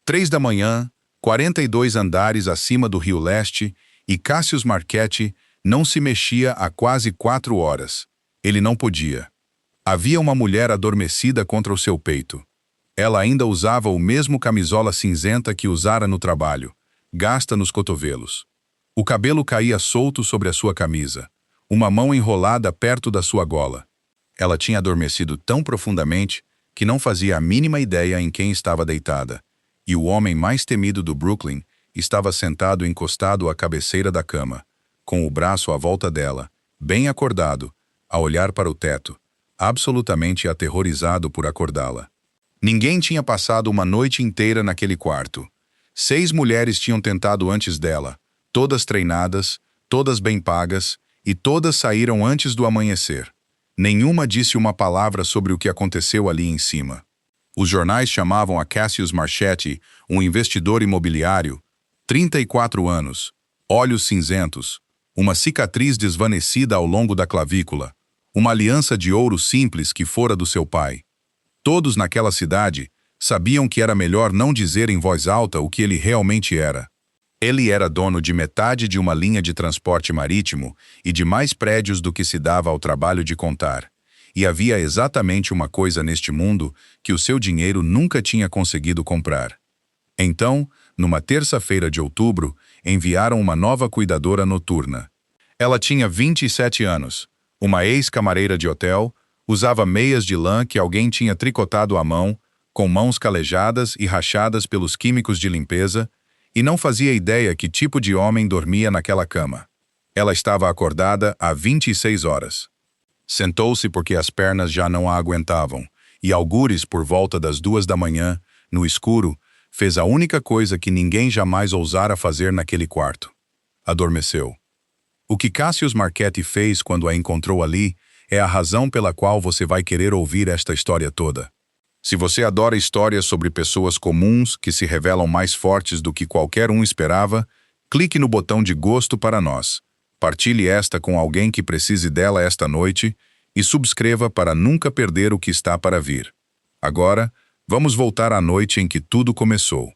3 da manhã, 42 andares acima do Rio Leste, e Cassius Marchetti não se mexia há quase 4 horas. Ele não podia. Havia uma mulher adormecida contra o seu peito. Ela ainda usava o mesmo camisola cinzenta que usara no trabalho, gasta nos cotovelos. O cabelo caía solto sobre a sua camisa, uma mão enrolada perto da sua gola. Ela tinha adormecido tão profundamente que não fazia a mínima ideia em quem estava deitada, e o homem mais temido do Brooklyn estava sentado encostado à cabeceira da cama, com o braço à volta dela, bem acordado, a olhar para o teto, absolutamente aterrorizado por acordá-la. Ninguém tinha passado uma noite inteira naquele quarto. 6 mulheres tinham tentado antes dela, todas treinadas, todas bem pagas, e todas saíram antes do amanhecer. Nenhuma disse uma palavra sobre o que aconteceu ali em cima. Os jornais chamavam a Cassius Marchetti um investidor imobiliário, 34 anos, olhos cinzentos, uma cicatriz desvanecida ao longo da clavícula, uma aliança de ouro simples que fora do seu pai. Todos naquela cidade sabiam que era melhor não dizer em voz alta o que ele realmente era. Ele era dono de metade de uma linha de transporte marítimo e de mais prédios do que se dava ao trabalho de contar. E havia exatamente uma coisa neste mundo que o seu dinheiro nunca tinha conseguido comprar. Então, numa terça-feira de outubro, enviaram uma nova cuidadora noturna. Ela tinha 27 anos, uma ex-camareira de hotel, usava meias de lã que alguém tinha tricotado à mão, com mãos calejadas e rachadas pelos químicos de limpeza, e não fazia ideia que tipo de homem dormia naquela cama. Ela estava acordada há 26 horas. Sentou-se porque as pernas já não a aguentavam, e algures por volta das 2 da manhã, no escuro, fez a única coisa que ninguém jamais ousara fazer naquele quarto. Adormeceu. O que Cassius Marchetti fez quando a encontrou ali é a razão pela qual você vai querer ouvir esta história toda. Se você adora histórias sobre pessoas comuns que se revelam mais fortes do que qualquer um esperava, clique no botão de gosto para nós. Partilhe esta com alguém que precise dela esta noite e subscreva para nunca perder o que está para vir. Agora, vamos voltar à noite em que tudo começou.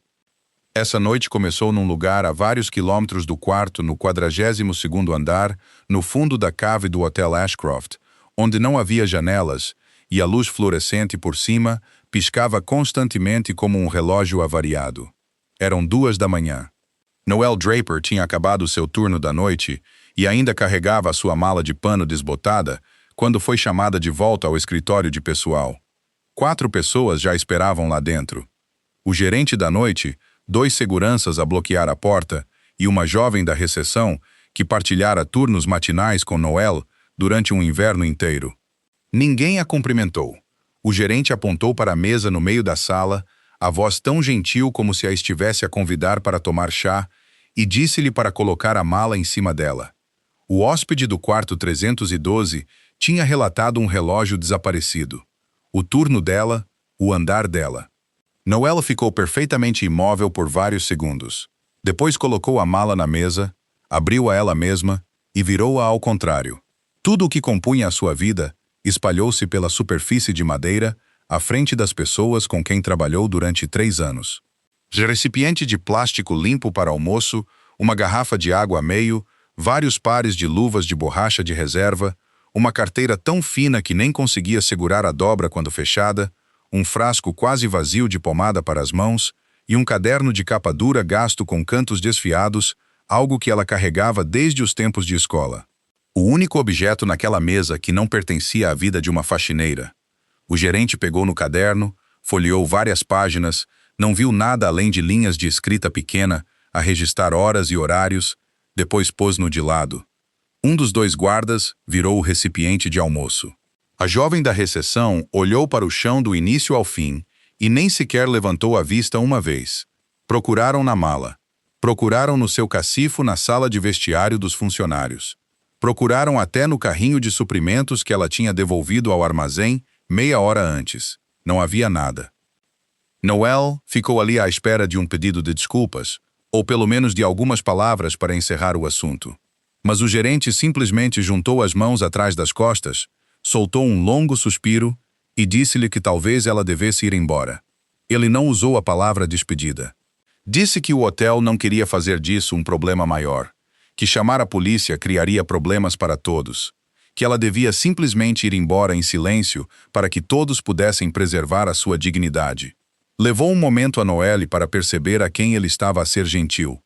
Essa noite começou num lugar a vários quilômetros do quarto, no 42º andar, no fundo da cave do Hotel Ashcroft, onde não havia janelas, e a luz fluorescente por cima piscava constantemente como um relógio avariado. Eram 2 da manhã. Noelle Draper tinha acabado seu turno da noite e ainda carregava a sua mala de pano desbotada quando foi chamada de volta ao escritório de pessoal. 4 pessoas já esperavam lá dentro. O gerente da noite, 2 seguranças a bloquear a porta e uma jovem da recepção que partilhara turnos matinais com Noelle durante um inverno inteiro. Ninguém a cumprimentou. O gerente apontou para a mesa no meio da sala, a voz tão gentil como se a estivesse a convidar para tomar chá, e disse-lhe para colocar a mala em cima dela. O hóspede do quarto 312 tinha relatado um relógio desaparecido. O turno dela, o andar dela. Noelle ficou perfeitamente imóvel por vários segundos. Depois colocou a mala na mesa, abriu a ela mesma e virou-a ao contrário. Tudo o que compunha a sua vida espalhou-se pela superfície de madeira à frente das pessoas com quem trabalhou durante 3 anos. Recipiente de plástico limpo para almoço, uma garrafa de água a meio, vários pares de luvas de borracha de reserva, uma carteira tão fina que nem conseguia segurar a dobra quando fechada, um frasco quase vazio de pomada para as mãos e um caderno de capa dura gasto com cantos desfiados, algo que ela carregava desde os tempos de escola. O único objeto naquela mesa que não pertencia à vida de uma faxineira. O gerente pegou no caderno, folheou várias páginas, não viu nada além de linhas de escrita pequena, a registrar horas e horários, depois pôs-no de lado. Um dos 2 guardas virou o recipiente de almoço. A jovem da recepção olhou para o chão do início ao fim e nem sequer levantou a vista uma vez. Procuraram na mala. Procuraram no seu cacifo na sala de vestiário dos funcionários. Procuraram até no carrinho de suprimentos que ela tinha devolvido ao armazém meia hora antes. Não havia nada. Noelle ficou ali à espera de um pedido de desculpas, ou pelo menos de algumas palavras para encerrar o assunto. Mas o gerente simplesmente juntou as mãos atrás das costas, soltou um longo suspiro e disse-lhe que talvez ela devesse ir embora. Ele não usou a palavra despedida. Disse que o hotel não queria fazer disso um problema maior, que chamar a polícia criaria problemas para todos, que ela devia simplesmente ir embora em silêncio para que todos pudessem preservar a sua dignidade. Levou um momento a Noelle para perceber a quem ele estava a ser gentil.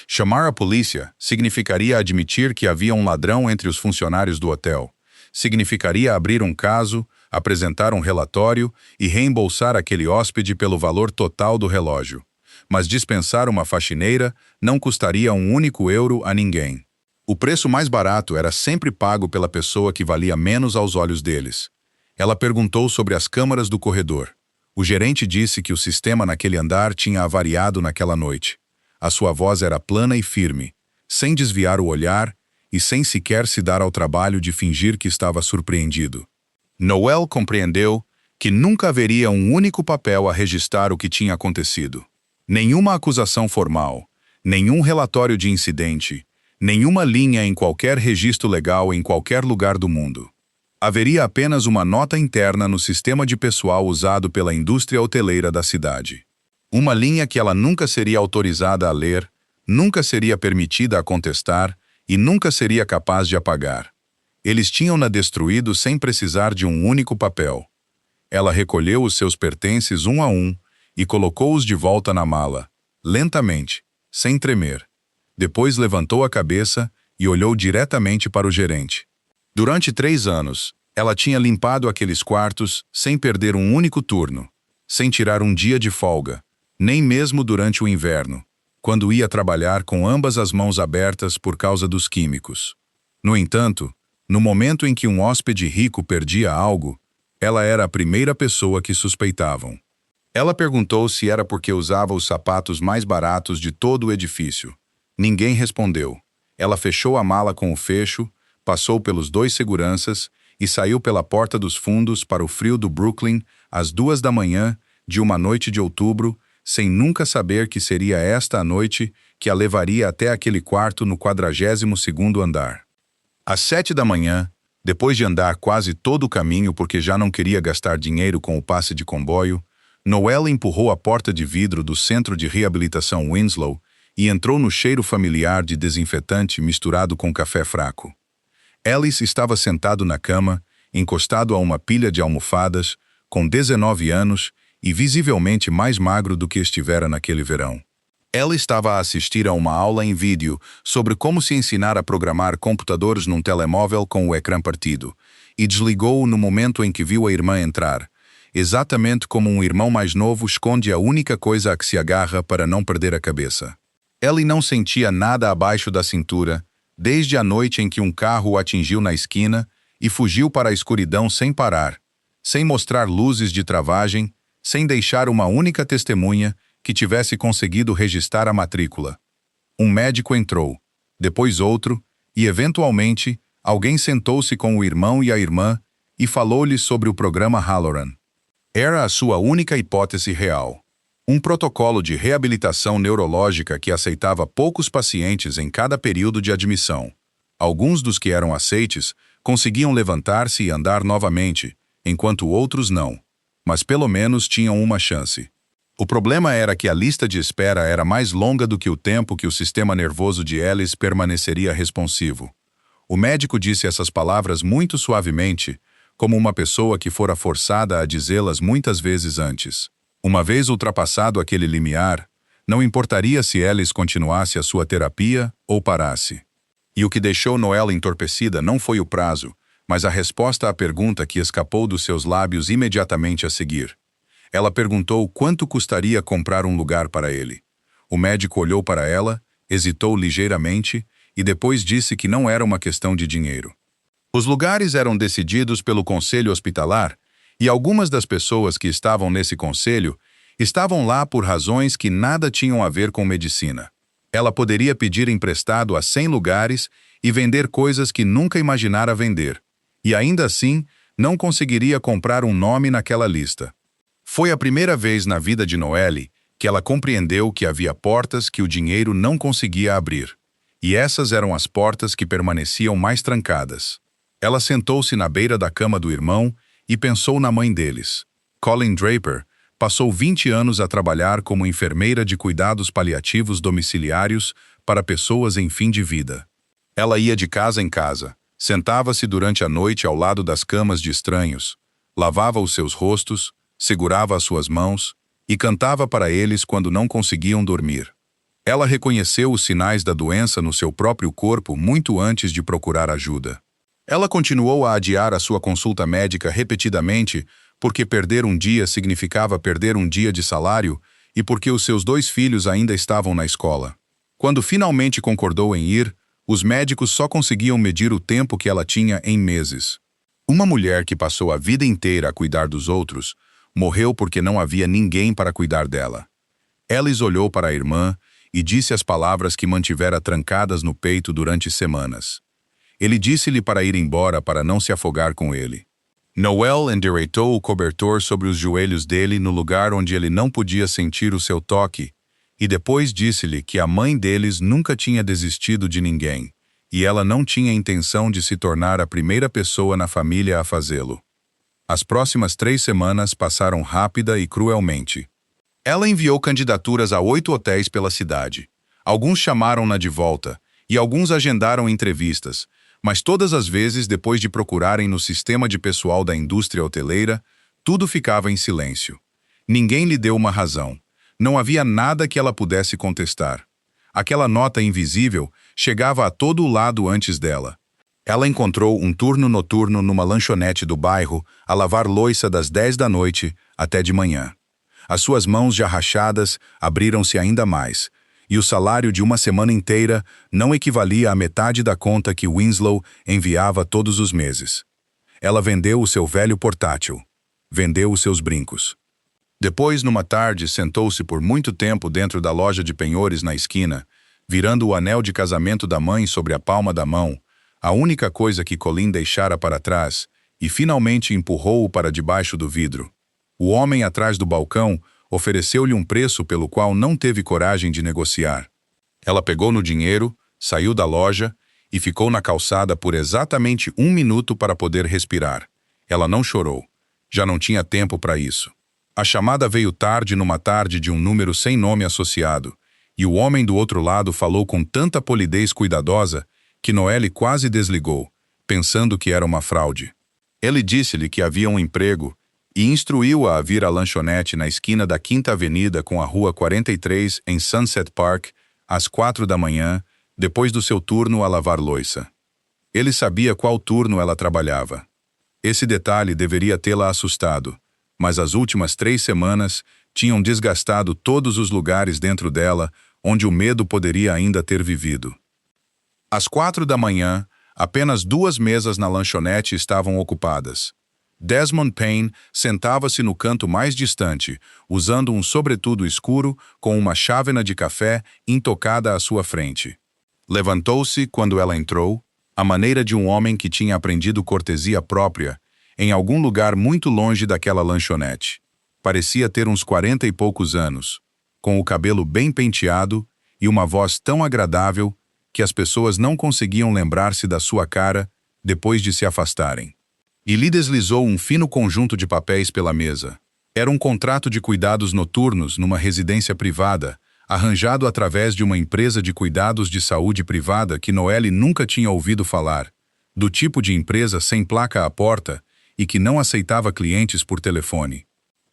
Chamar a polícia significaria admitir que havia um ladrão entre os funcionários do hotel. Significaria abrir um caso, apresentar um relatório e reembolsar aquele hóspede pelo valor total do relógio. Mas dispensar uma faxineira não custaria um único euro a ninguém. O preço mais barato era sempre pago pela pessoa que valia menos aos olhos deles. Ela perguntou sobre as câmaras do corredor. O gerente disse que o sistema naquele andar tinha avariado naquela noite. A sua voz era plana e firme, sem desviar o olhar e sem sequer se dar ao trabalho de fingir que estava surpreendido. Noelle compreendeu que nunca haveria um único papel a registrar o que tinha acontecido. Nenhuma acusação formal, nenhum relatório de incidente, nenhuma linha em qualquer registro legal em qualquer lugar do mundo. Haveria apenas uma nota interna no sistema de pessoal usado pela indústria hoteleira da cidade. Uma linha que ela nunca seria autorizada a ler, nunca seria permitida a contestar e nunca seria capaz de apagar. Eles tinham-na destruído sem precisar de um único papel. Ela recolheu os seus pertences um a um e colocou-os de volta na mala, lentamente, sem tremer. Depois levantou a cabeça e olhou diretamente para o gerente. Durante 3 anos, ela tinha limpado aqueles quartos sem perder um único turno, sem tirar um dia de folga, nem mesmo durante o inverno, quando ia trabalhar com ambas as mãos abertas por causa dos químicos. No entanto, no momento em que um hóspede rico perdia algo, ela era a primeira pessoa que suspeitavam. Ela perguntou se era porque usava os sapatos mais baratos de todo o edifício. Ninguém respondeu. Ela fechou a mala com o fecho, passou pelos 2 seguranças e saiu pela porta dos fundos para o frio do Brooklyn às 2 da manhã de uma noite de outubro, sem nunca saber que seria esta a noite que a levaria até aquele quarto no 42º andar. Às 7 da manhã, depois de andar quase todo o caminho porque já não queria gastar dinheiro com o passe de comboio, Noelle empurrou a porta de vidro do centro de reabilitação Winslow e entrou no cheiro familiar de desinfetante misturado com café fraco. Ellis estava sentado na cama, encostado a uma pilha de almofadas, com 19 anos e visivelmente mais magro do que estivera naquele verão. Ela estava a assistir a uma aula em vídeo sobre como se ensinar a programar computadores num telemóvel com o ecrã partido, e desligou-o no momento em que viu a irmã entrar, exatamente como um irmão mais novo esconde a única coisa a que se agarra para não perder a cabeça. Ellie não sentia nada abaixo da cintura, desde a noite em que um carro o atingiu na esquina e fugiu para a escuridão sem parar, sem mostrar luzes de travagem, sem deixar uma única testemunha que tivesse conseguido registrar a matrícula. Um médico entrou, depois outro, e eventualmente alguém sentou-se com o irmão e a irmã e falou-lhes sobre o programa Halloran. Era a sua única hipótese real. Um protocolo de reabilitação neurológica que aceitava poucos pacientes em cada período de admissão. Alguns dos que eram aceites conseguiam levantar-se e andar novamente, enquanto outros não, mas pelo menos tinham uma chance. O problema era que a lista de espera era mais longa do que o tempo que o sistema nervoso de Ellis permaneceria responsivo. O médico disse essas palavras muito suavemente, como uma pessoa que fora forçada a dizê-las muitas vezes antes. Uma vez ultrapassado aquele limiar, não importaria se Ellis continuasse a sua terapia ou parasse. E o que deixou Noelle entorpecida não foi o prazo, mas a resposta à pergunta que escapou dos seus lábios imediatamente a seguir. Ela perguntou quanto custaria comprar um lugar para ele. O médico olhou para ela, hesitou ligeiramente e depois disse que não era uma questão de dinheiro. Os lugares eram decididos pelo conselho hospitalar e algumas das pessoas que estavam nesse conselho estavam lá por razões que nada tinham a ver com medicina. Ela poderia pedir emprestado a 100 lugares e vender coisas que nunca imaginara vender, e ainda assim não conseguiria comprar um nome naquela lista. Foi a primeira vez na vida de Noelle que ela compreendeu que havia portas que o dinheiro não conseguia abrir, e essas eram as portas que permaneciam mais trancadas. Ela sentou-se na beira da cama do irmão e pensou na mãe deles. Colin Draper Passou 20 anos a trabalhar como enfermeira de cuidados paliativos domiciliários para pessoas em fim de vida. Ela ia de casa em casa, sentava-se durante a noite ao lado das camas de estranhos, lavava os seus rostos, segurava as suas mãos e cantava para eles quando não conseguiam dormir. Ela reconheceu os sinais da doença no seu próprio corpo muito antes de procurar ajuda. Ela continuou a adiar a sua consulta médica repetidamente porque perder um dia significava perder um dia de salário e porque os seus 2 filhos ainda estavam na escola. Quando finalmente concordou em ir, os médicos só conseguiam medir o tempo que ela tinha em meses. Uma mulher que passou a vida inteira a cuidar dos outros, morreu porque não havia ninguém para cuidar dela. Ellis olhou para a irmã e disse as palavras que mantivera trancadas no peito durante semanas. Ele disse-lhe para ir embora para não se afogar com ele. Noel endireitou o cobertor sobre os joelhos dele no lugar onde ele não podia sentir o seu toque, e depois disse-lhe que a mãe deles nunca tinha desistido de ninguém, e ela não tinha intenção de se tornar a primeira pessoa na família a fazê-lo. As próximas 3 semanas passaram rápida e cruelmente. Ela enviou candidaturas a 8 hotéis pela cidade. Alguns chamaram-na de volta, e alguns agendaram entrevistas, mas todas as vezes, depois de procurarem no sistema de pessoal da indústria hoteleira, tudo ficava em silêncio. Ninguém lhe deu uma razão. Não havia nada que ela pudesse contestar. Aquela nota invisível chegava a todo lado antes dela. Ela encontrou um turno noturno numa lanchonete do bairro, a lavar louça das 10 da noite até de manhã. As suas mãos já rachadas abriram-se ainda mais, e o salário de uma semana inteira não equivalia à metade da conta que Winslow enviava todos os meses. Ela vendeu o seu velho portátil. Vendeu os seus brincos. Depois, numa tarde, sentou-se por muito tempo dentro da loja de penhores na esquina, virando o anel de casamento da mãe sobre a palma da mão, a única coisa que Colleen deixara para trás, e finalmente empurrou-o para debaixo do vidro. O homem atrás do balcão ofereceu-lhe um preço pelo qual não teve coragem de negociar. Ela pegou no dinheiro, saiu da loja e ficou na calçada por exatamente 1 minuto para poder respirar. Ela não chorou. Já não tinha tempo para isso. A chamada veio tarde numa tarde de um número sem nome associado, e o homem do outro lado falou com tanta polidez cuidadosa que Noelle quase desligou, pensando que era uma fraude. Ele disse-lhe que havia um emprego e instruiu-a a vir à lanchonete na esquina da 5ª Avenida com a Rua 43 em Sunset Park, às 4 da manhã, depois do seu turno a lavar louça. Ele sabia qual turno ela trabalhava. Esse detalhe deveria tê-la assustado, mas as últimas 3 semanas tinham desgastado todos os lugares dentro dela onde o medo poderia ainda ter vivido. Às 4 da manhã, apenas 2 mesas na lanchonete estavam ocupadas. Desmond Payne sentava-se no canto mais distante, usando um sobretudo escuro com uma chávena de café intocada à sua frente. Levantou-se quando ela entrou, à maneira de um homem que tinha aprendido cortesia própria, em algum lugar muito longe daquela lanchonete. Parecia ter uns 40 e poucos anos, com o cabelo bem penteado e uma voz tão agradável que as pessoas não conseguiam lembrar-se da sua cara depois de se afastarem. E lhe deslizou um fino conjunto de papéis pela mesa. Era um contrato de cuidados noturnos numa residência privada, arranjado através de uma empresa de cuidados de saúde privada que Noelle nunca tinha ouvido falar, do tipo de empresa sem placa à porta e que não aceitava clientes por telefone.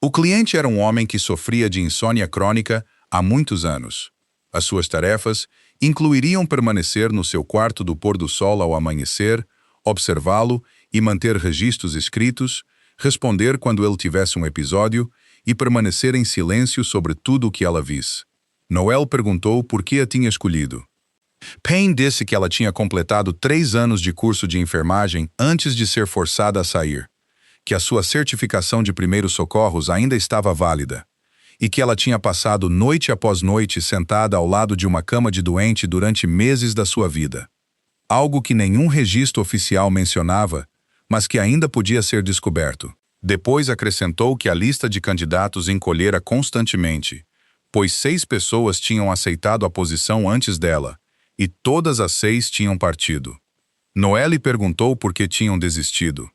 O cliente era um homem que sofria de insônia crônica há muitos anos. As suas tarefas incluiriam permanecer no seu quarto do pôr do sol ao amanhecer, observá-lo e manter registros escritos, responder quando ele tivesse um episódio e permanecer em silêncio sobre tudo o que ela visse. Noelle perguntou por que a tinha escolhido. Payne disse que ela tinha completado 3 anos de curso de enfermagem antes de ser forçada a sair, que a sua certificação de primeiros socorros ainda estava válida, e que ela tinha passado noite após noite sentada ao lado de uma cama de doente durante meses da sua vida. Algo que nenhum registro oficial mencionava, mas que ainda podia ser descoberto. Depois acrescentou que a lista de candidatos encolhera constantemente, pois 6 pessoas tinham aceitado a posição antes dela, e todas as 6 tinham partido. Noelle perguntou por que tinham desistido.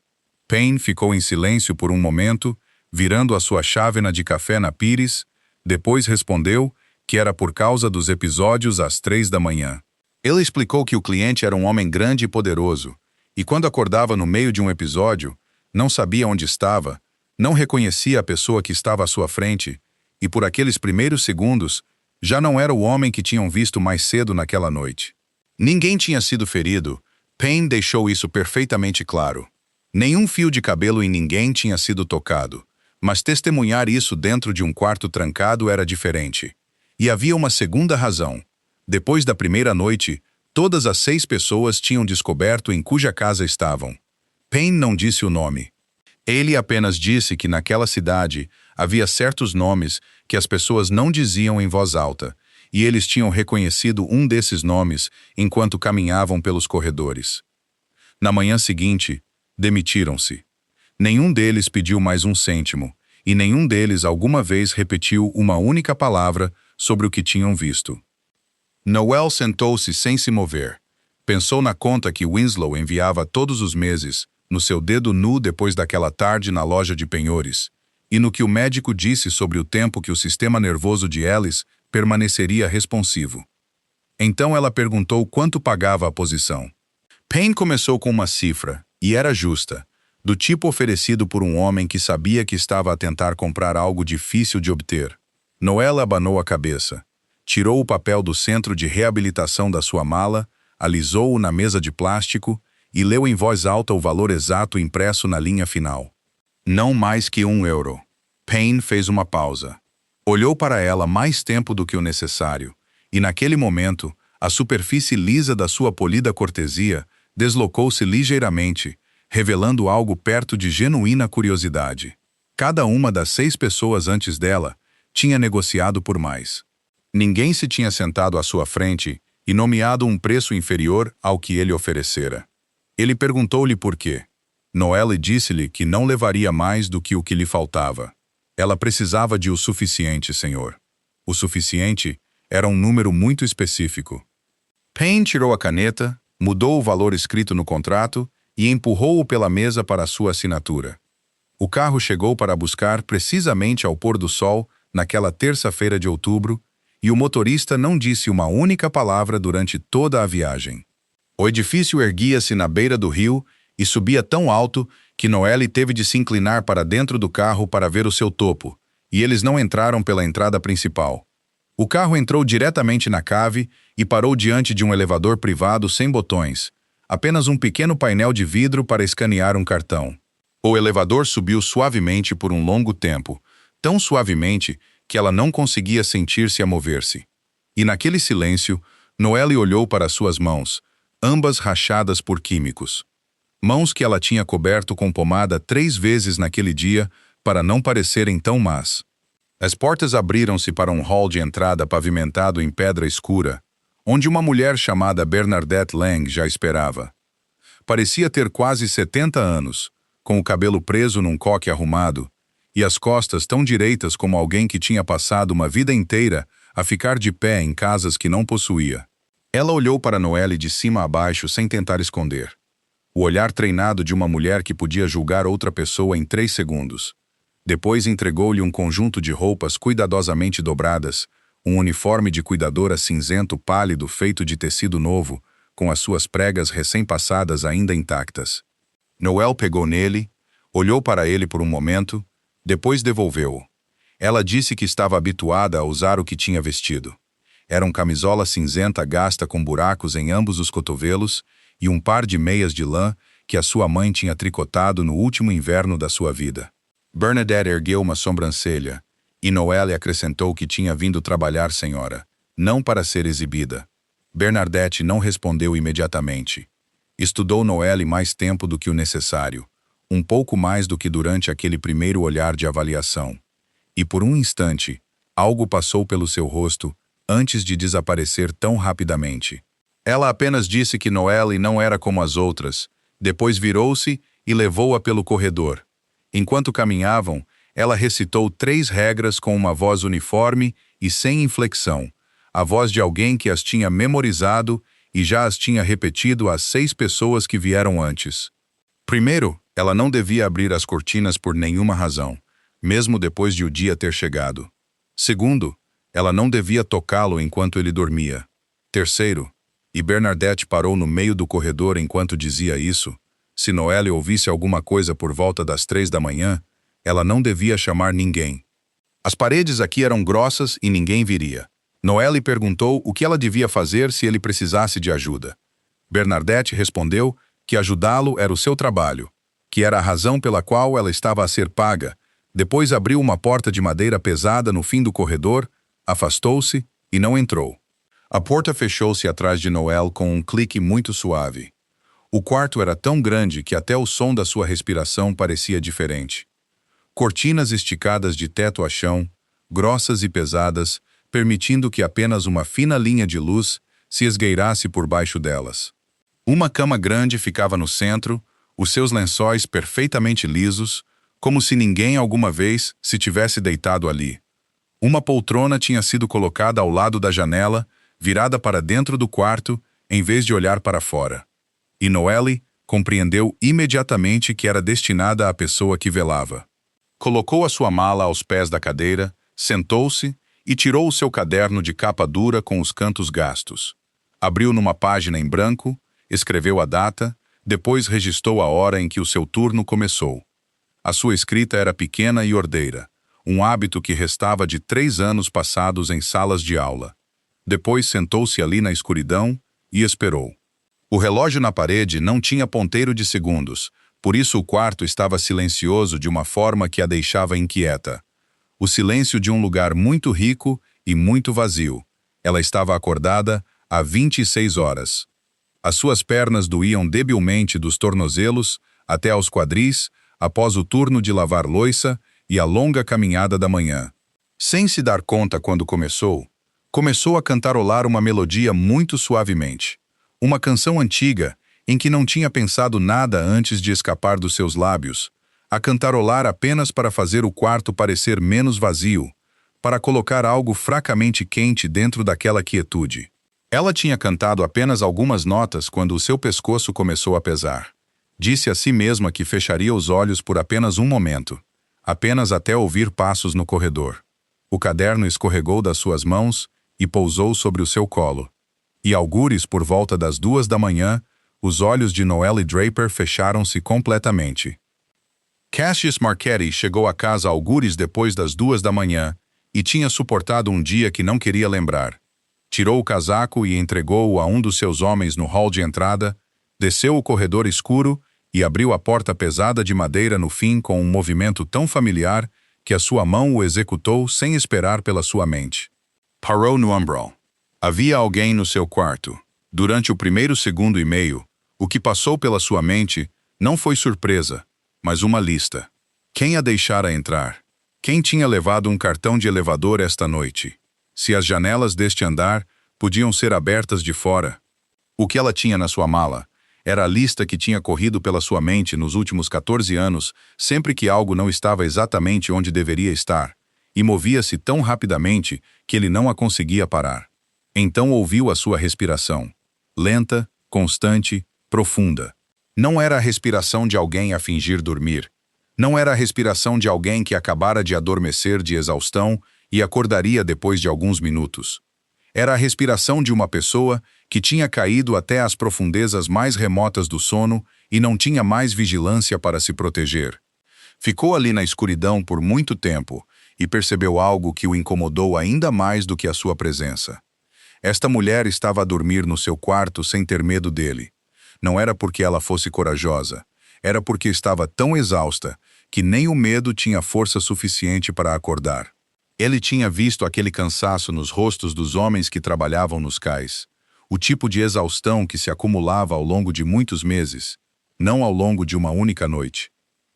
Payne ficou em silêncio por um momento, virando a sua chávena de café na pires, depois respondeu que era por causa dos episódios às 3 da manhã. Ele explicou que o cliente era um homem grande e poderoso, e quando acordava no meio de um episódio, não sabia onde estava, não reconhecia a pessoa que estava à sua frente, e por aqueles primeiros segundos, já não era o homem que tinham visto mais cedo naquela noite. Ninguém tinha sido ferido. Payne deixou isso perfeitamente claro. Nenhum fio de cabelo em ninguém tinha sido tocado, mas testemunhar isso dentro de um quarto trancado era diferente. E havia uma segunda razão. Depois da primeira noite, todas as 6 pessoas tinham descoberto em cuja casa estavam. Payne não disse o nome. Ele apenas disse que naquela cidade havia certos nomes que as pessoas não diziam em voz alta, e eles tinham reconhecido um desses nomes enquanto caminhavam pelos corredores. Na manhã seguinte, demitiram-se. Nenhum deles pediu mais um cêntimo, e nenhum deles alguma vez repetiu uma única palavra sobre o que tinham visto. Noel sentou-se sem se mover. Pensou na conta que Winslow enviava todos os meses, no seu dedo nu depois daquela tarde na loja de penhores, e no que o médico disse sobre o tempo que o sistema nervoso de Alice permaneceria responsivo. Então ela perguntou quanto pagava a posição. Payne começou com uma cifra, e era justa, do tipo oferecido por um homem que sabia que estava a tentar comprar algo difícil de obter. Noel abanou a cabeça, tirou o papel do centro de reabilitação da sua mala, alisou-o na mesa de plástico e leu em voz alta o valor exato impresso na linha final. Não mais que €1. Payne fez uma pausa. Olhou para ela mais tempo do que o necessário, e naquele momento, a superfície lisa da sua polida cortesia deslocou-se ligeiramente, revelando algo perto de genuína curiosidade. Cada uma das 6 pessoas antes dela tinha negociado por mais. Ninguém se tinha sentado à sua frente e nomeado um preço inferior ao que ele oferecera. Ele perguntou-lhe por quê. Noelle disse-lhe que não levaria mais do que o que lhe faltava. Ela precisava de o suficiente, senhor. O suficiente era um número muito específico. Payne tirou a caneta, mudou o valor escrito no contrato e empurrou-o pela mesa para a sua assinatura. O carro chegou para buscar precisamente ao pôr do sol, naquela terça-feira de outubro, e o motorista não disse uma única palavra durante toda a viagem. O edifício erguia-se na beira do rio e subia tão alto que Noelle teve de se inclinar para dentro do carro para ver o seu topo, e eles não entraram pela entrada principal. O carro entrou diretamente na cave e parou diante de um elevador privado sem botões, apenas um pequeno painel de vidro para escanear um cartão. O elevador subiu suavemente por um longo tempo, tão suavemente que ela não conseguia sentir-se a mover-se. E naquele silêncio, Noelle olhou para suas mãos, ambas rachadas por químicos. Mãos que ela tinha coberto com pomada 3 vezes naquele dia para não parecerem tão más. As portas abriram-se para um hall de entrada pavimentado em pedra escura, onde uma mulher chamada Bernadette Lang já esperava. Parecia ter quase 70 anos, com o cabelo preso num coque arrumado, e as costas tão direitas como alguém que tinha passado uma vida inteira a ficar de pé em casas que não possuía. Ela olhou para Noelle de cima a baixo sem tentar esconder. O olhar treinado de uma mulher que podia julgar outra pessoa em 3 segundos. Depois entregou-lhe um conjunto de roupas cuidadosamente dobradas, um uniforme de cuidadora cinzento pálido feito de tecido novo, com as suas pregas recém-passadas ainda intactas. Noelle pegou nele, olhou para ele por um momento, depois devolveu-o. Ela disse que estava habituada a usar o que tinha vestido. Era uma camisola cinzenta gasta com buracos em ambos os cotovelos e um par de meias de lã que a sua mãe tinha tricotado no último inverno da sua vida. Bernadette ergueu uma sobrancelha, e Noelle acrescentou que tinha vindo trabalhar, senhora, não para ser exibida. Bernadette não respondeu imediatamente. Estudou Noelle mais tempo do que o necessário, um pouco mais do que durante aquele primeiro olhar de avaliação. E por um instante, algo passou pelo seu rosto antes de desaparecer tão rapidamente. Ela apenas disse que Noelle não era como as outras, depois virou-se e levou-a pelo corredor. Enquanto caminhavam, ela recitou 3 regras com uma voz uniforme e sem inflexão, a voz de alguém que as tinha memorizado e já as tinha repetido às 6 pessoas que vieram antes. Primeiro, ela não devia abrir as cortinas por nenhuma razão. mesmo depois de o dia ter chegado. Segundo, ela não devia tocá-lo enquanto ele dormia. Terceiro, e Bernadette parou no meio do corredor enquanto dizia isso, se Noelle ouvisse alguma coisa por volta das 3 da manhã, ela não devia chamar ninguém. As paredes aqui eram grossas e ninguém viria. Noelle perguntou o que ela devia fazer se ele precisasse de ajuda. Bernadette respondeu que ajudá-lo era o seu trabalho, que era a razão pela qual ela estava a ser paga. Depois abriu uma porta de madeira pesada no fim do corredor, afastou-se e não entrou. A porta fechou-se atrás de Noelle com um clique muito suave. O quarto era tão grande que até o som da sua respiração parecia diferente. Cortinas esticadas de teto a chão, grossas e pesadas, permitindo que apenas uma fina linha de luz se esgueirasse por baixo delas. Uma cama grande ficava no centro, os seus lençóis perfeitamente lisos, como se ninguém alguma vez se tivesse deitado ali. Uma poltrona tinha sido colocada ao lado da janela, virada para dentro do quarto, em vez de olhar para fora. E Noelle compreendeu imediatamente que era destinada à pessoa que velava. Colocou a sua mala aos pés da cadeira, sentou-se e tirou o seu caderno de capa dura com os cantos gastos. Abriu numa página em branco, escreveu a data, depois registrou a hora em que o seu turno começou. A sua escrita era pequena e ordeira, um hábito que restava de 3 anos passados em salas de aula. Depois sentou-se ali na escuridão e esperou. O relógio na parede não tinha ponteiro de segundos, por isso o quarto estava silencioso de uma forma que a deixava inquieta. O silêncio de um lugar muito rico e muito vazio. Ela estava acordada há 26 horas. As suas pernas doíam debilmente dos tornozelos até aos quadris, após o turno de lavar louça e a longa caminhada da manhã. Sem se dar conta quando começou a cantarolar uma melodia muito suavemente. Uma canção antiga, em que não tinha pensado nada antes de escapar dos seus lábios, a cantarolar apenas para fazer o quarto parecer menos vazio, para colocar algo fracamente quente dentro daquela quietude. Ela tinha cantado apenas algumas notas quando o seu pescoço começou a pesar. Disse a si mesma que fecharia os olhos por apenas um momento, apenas até ouvir passos no corredor. O caderno escorregou das suas mãos e pousou sobre o seu colo. E algures por volta das 2 da manhã, os olhos de Noelle Draper fecharam-se completamente. Cassius Marchetti chegou a casa algures depois das 2 da manhã e tinha suportado um dia que não queria lembrar. Tirou o casaco e entregou-o a um dos seus homens no hall de entrada, desceu o corredor escuro e abriu a porta pesada de madeira no fim com um movimento tão familiar que a sua mão o executou sem esperar pela sua mente. Parou no umbral. Havia alguém no seu quarto. Durante o primeiro segundo e meio, o que passou pela sua mente não foi surpresa, mas uma lista. Quem a deixara entrar? Quem tinha levado um cartão de elevador esta noite? Se as janelas deste andar podiam ser abertas de fora. O que ela tinha na sua mala era a lista que tinha corrido pela sua mente nos últimos 14 anos, sempre que algo não estava exatamente onde deveria estar, e movia-se tão rapidamente que ele não a conseguia parar. Então ouviu a sua respiração. Lenta, constante, profunda. Não era a respiração de alguém a fingir dormir. Não era a respiração de alguém que acabara de adormecer de exaustão e acordaria depois de alguns minutos. Era a respiração de uma pessoa que tinha caído até as profundezas mais remotas do sono e não tinha mais vigilância para se proteger. Ficou ali na escuridão por muito tempo e percebeu algo que o incomodou ainda mais do que a sua presença. Esta mulher estava a dormir no seu quarto sem ter medo dele. Não era porque ela fosse corajosa, era porque estava tão exausta que nem o medo tinha força suficiente para acordar. Ele tinha visto aquele cansaço nos rostos dos homens que trabalhavam nos cais, o tipo de exaustão que se acumulava ao longo de muitos meses, não ao longo de uma única noite.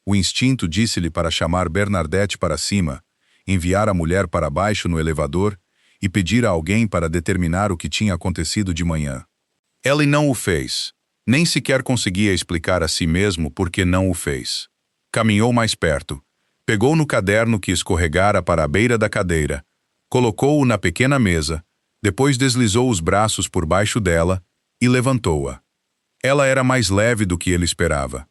O instinto disse-lhe para chamar Bernadette para cima, enviar a mulher para baixo no elevador e pedir a alguém para determinar o que tinha acontecido de manhã. Ele não o fez. Nem sequer conseguia explicar a si mesmo por que não o fez. Caminhou mais perto, pegou no caderno que escorregara para a beira da cadeira, colocou-o na pequena mesa, depois deslizou os braços por baixo dela e levantou-a. Ela era mais leve do que ele esperava.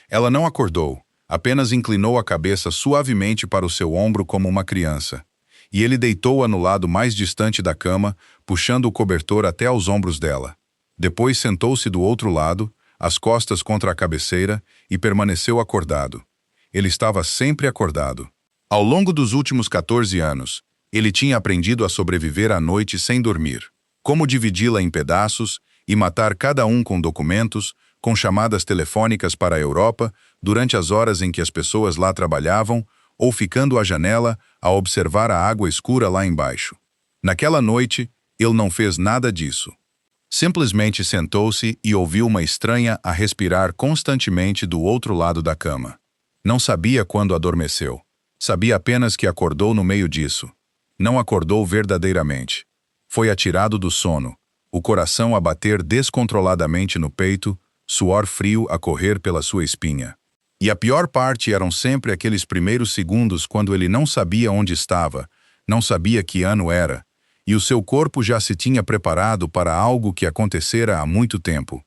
Ela não acordou, Apenas inclinou a cabeça suavemente para o seu ombro como uma criança. E ele deitou-a no lado mais distante da cama, puxando o cobertor até aos ombros dela. Depois sentou-se do outro lado, as costas contra a cabeceira, e permaneceu acordado. Ele estava sempre acordado. Ao longo dos últimos 14 anos, ele tinha aprendido a sobreviver à noite sem dormir. Como dividi-la em pedaços e matar cada um com documentos, com chamadas telefônicas para a Europa, durante as horas em que as pessoas lá trabalhavam, ou ficando à janela a observar a água escura lá embaixo. Naquela noite, ele não fez nada disso. Simplesmente sentou-se e ouviu uma estranha a respirar constantemente do outro lado da cama. Não sabia quando adormeceu. Sabia apenas que acordou no meio disso. Não acordou verdadeiramente. Foi atirado do sono, o coração a bater descontroladamente no peito, suor frio a correr pela sua espinha. E a pior parte eram sempre aqueles primeiros segundos quando ele não sabia onde estava, não sabia que ano era, e o seu corpo já se tinha preparado para algo que acontecera há muito tempo.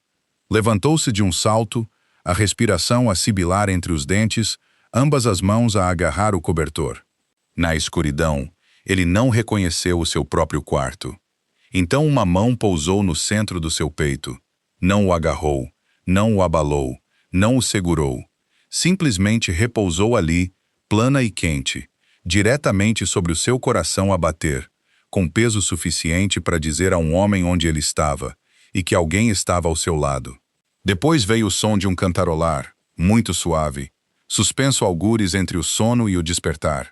Levantou-se de um salto, a respiração a sibilar entre os dentes, ambas as mãos a agarrar o cobertor. Na escuridão, ele não reconheceu o seu próprio quarto. Então uma mão pousou no centro do seu peito. Não o agarrou, não o abalou, não o segurou. Simplesmente repousou ali, plana e quente, diretamente sobre o seu coração a bater, com peso suficiente para dizer a um homem onde ele estava, e que alguém estava ao seu lado. Depois veio o som de um cantarolar, muito suave, suspenso algures entre o sono e o despertar.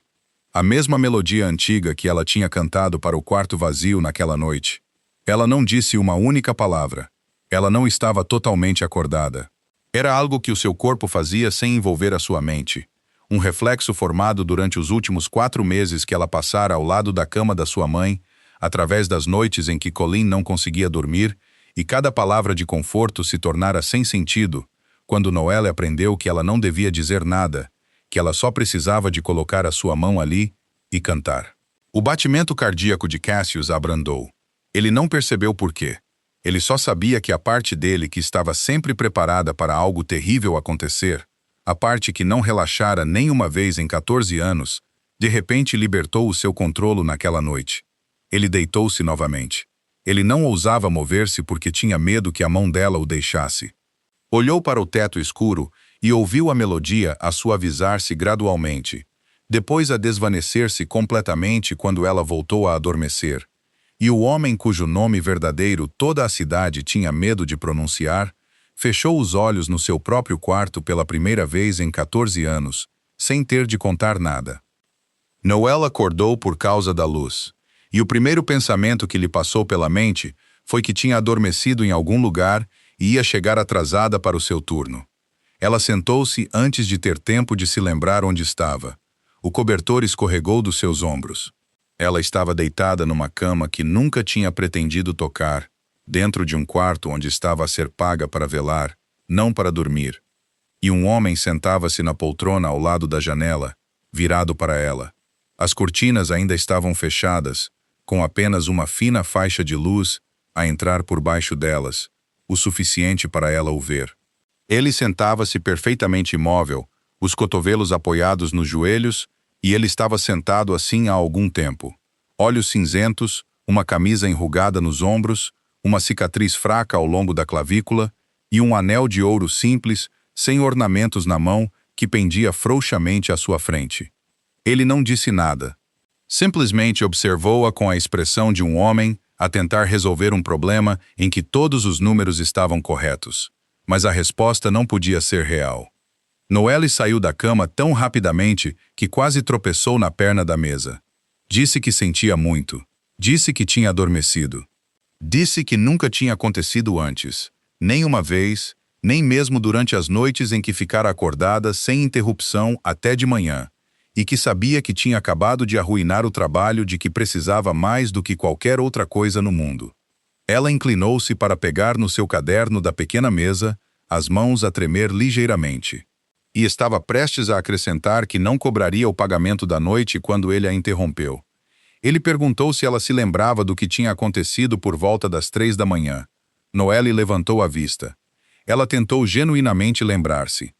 A mesma melodia antiga que ela tinha cantado para o quarto vazio naquela noite. Ela não disse uma única palavra. Ela não estava totalmente acordada. Era algo que o seu corpo fazia sem envolver a sua mente. Um reflexo formado durante os últimos 4 meses que ela passara ao lado da cama da sua mãe, através das noites em que Colleen não conseguia dormir, e cada palavra de conforto se tornara sem sentido, quando Noelle aprendeu que ela não devia dizer nada, que ela só precisava de colocar a sua mão ali e cantar. O batimento cardíaco de Cassius abrandou. Ele não percebeu por quê. Ele só sabia que a parte dele que estava sempre preparada para algo terrível acontecer, a parte que não relaxara nem uma vez em 14 anos, de repente libertou o seu controle naquela noite. Ele deitou-se novamente. Ele não ousava mover-se porque tinha medo que a mão dela o deixasse. Olhou para o teto escuro e ouviu a melodia a suavizar-se gradualmente, depois a desvanecer-se completamente quando ela voltou a adormecer. E o homem cujo nome verdadeiro toda a cidade tinha medo de pronunciar, fechou os olhos no seu próprio quarto pela primeira vez em 14 anos, sem ter de contar nada. Noelle acordou por causa da luz, e o primeiro pensamento que lhe passou pela mente foi que tinha adormecido em algum lugar e ia chegar atrasada para o seu turno. Ela sentou-se antes de ter tempo de se lembrar onde estava. O cobertor escorregou dos seus ombros. Ela estava deitada numa cama que nunca tinha pretendido tocar, dentro de um quarto onde estava a ser paga para velar, não para dormir. E um homem sentava-se na poltrona ao lado da janela, virado para ela. As cortinas ainda estavam fechadas, com apenas uma fina faixa de luz a entrar por baixo delas, o suficiente para ela o ver. Ele sentava-se perfeitamente imóvel, os cotovelos apoiados nos joelhos, e ele estava sentado assim há algum tempo. Olhos cinzentos, uma camisa enrugada nos ombros, uma cicatriz fraca ao longo da clavícula e um anel de ouro simples, sem ornamentos na mão, que pendia frouxamente à sua frente. Ele não disse nada. Simplesmente observou-a com a expressão de um homem a tentar resolver um problema em que todos os números estavam corretos. Mas a resposta não podia ser real. Noelle saiu da cama tão rapidamente que quase tropeçou na perna da mesa. Disse que sentia muito. Disse que tinha adormecido. Disse que nunca tinha acontecido antes, nem uma vez, nem mesmo durante as noites em que ficara acordada sem interrupção até de manhã, e que sabia que tinha acabado de arruinar o trabalho de que precisava mais do que qualquer outra coisa no mundo. Ela inclinou-se para pegar no seu caderno da pequena mesa, as mãos a tremer ligeiramente. E estava prestes a acrescentar que não cobraria o pagamento da noite quando ele a interrompeu. Ele perguntou se ela se lembrava do que tinha acontecido por volta das 3 da manhã. Noelle levantou a vista. Ela tentou genuinamente lembrar-se.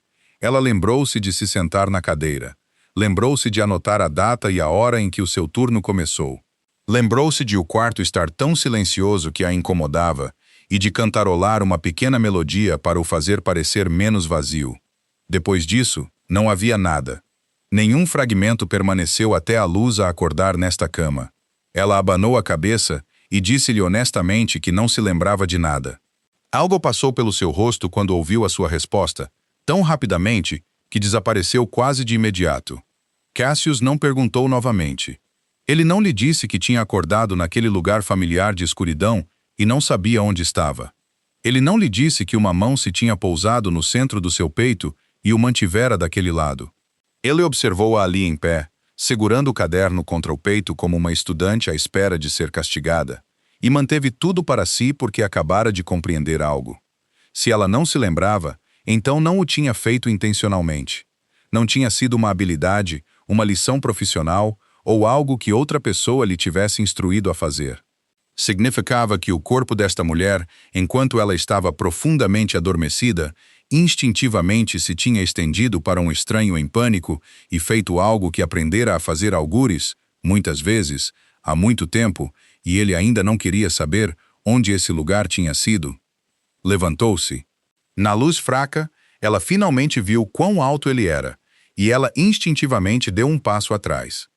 Ela lembrou-se de se sentar na cadeira. Lembrou-se de anotar a data e a hora em que o seu turno começou. Lembrou-se de o quarto estar tão silencioso que a incomodava e de cantarolar uma pequena melodia para o fazer parecer menos vazio. Depois disso, não havia nada. Nenhum fragmento permaneceu até a luz a acordar nesta cama. Ela abanou a cabeça e disse-lhe honestamente que não se lembrava de nada. Algo passou pelo seu rosto quando ouviu a sua resposta, tão rapidamente que desapareceu quase de imediato. Cassius não perguntou novamente. Ele não lhe disse que tinha acordado naquele lugar familiar de escuridão e não sabia onde estava. Ele não lhe disse que uma mão se tinha pousado no centro do seu peito e o mantivera daquele lado. Ele observou-a ali em pé, segurando o caderno contra o peito como uma estudante à espera de ser castigada, e manteve tudo para si porque acabara de compreender algo. Se ela não se lembrava, então não o tinha feito intencionalmente. Não tinha sido uma habilidade, uma lição profissional ou algo que outra pessoa lhe tivesse instruído a fazer. Significava que o corpo desta mulher, enquanto ela estava profundamente adormecida, instintivamente se tinha estendido para um estranho em pânico e feito algo que aprendera a fazer algures, muitas vezes, há muito tempo, e ele ainda não queria saber onde esse lugar tinha sido. Levantou-se. Na luz fraca, ela finalmente viu quão alto ele era, e ela instintivamente deu um passo atrás.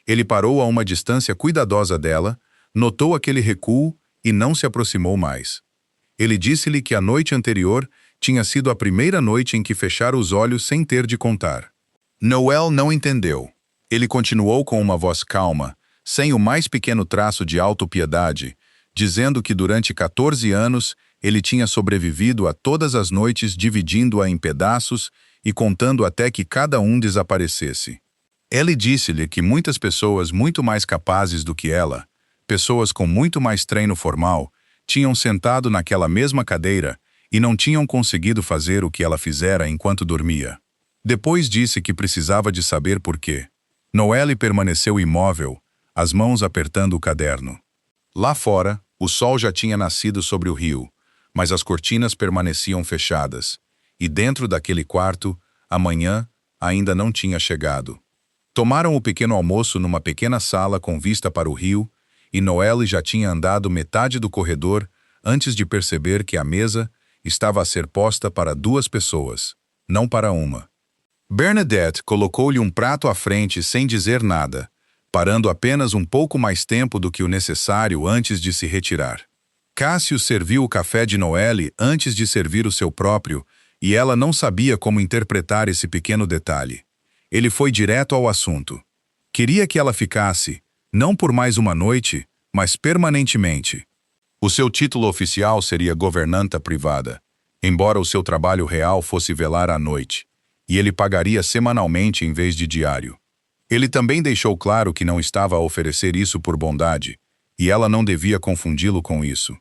Ele parou a uma distância cuidadosa dela, notou aquele recuo e não se aproximou mais. Ele disse-lhe que a noite anterior tinha sido a primeira noite em que fechara os olhos sem ter de contar. Noel não entendeu. Ele continuou com uma voz calma, sem o mais pequeno traço de autopiedade, dizendo que durante 14 anos ele tinha sobrevivido a todas as noites dividindo-a em pedaços e contando até que cada um desaparecesse. Ele disse-lhe que muitas pessoas muito mais capazes do que ela, pessoas com muito mais treino formal, tinham sentado naquela mesma cadeira e não tinham conseguido fazer o que ela fizera enquanto dormia. Depois disse que precisava de saber por quê. Noelle permaneceu imóvel, as mãos apertando o caderno. Lá fora, o sol já tinha nascido sobre o rio, mas as cortinas permaneciam fechadas, e dentro daquele quarto, a manhã ainda não tinha chegado. Tomaram o pequeno almoço numa pequena sala com vista para o rio, e Noelle já tinha andado metade do corredor antes de perceber que a mesa estava a ser posta para 2 pessoas, não para uma. Bernadette colocou-lhe um prato à frente sem dizer nada, parando apenas um pouco mais tempo do que o necessário antes de se retirar. Cassius serviu o café de Noelle antes de servir o seu próprio, e ela não sabia como interpretar esse pequeno detalhe. Ele foi direto ao assunto. Queria que ela ficasse, não por mais uma noite, mas permanentemente. O seu título oficial seria governanta privada, embora o seu trabalho real fosse velar à noite, e ele pagaria semanalmente em vez de diário. Ele também deixou claro que não estava a oferecer isso por bondade, e ela não devia confundi-lo com isso.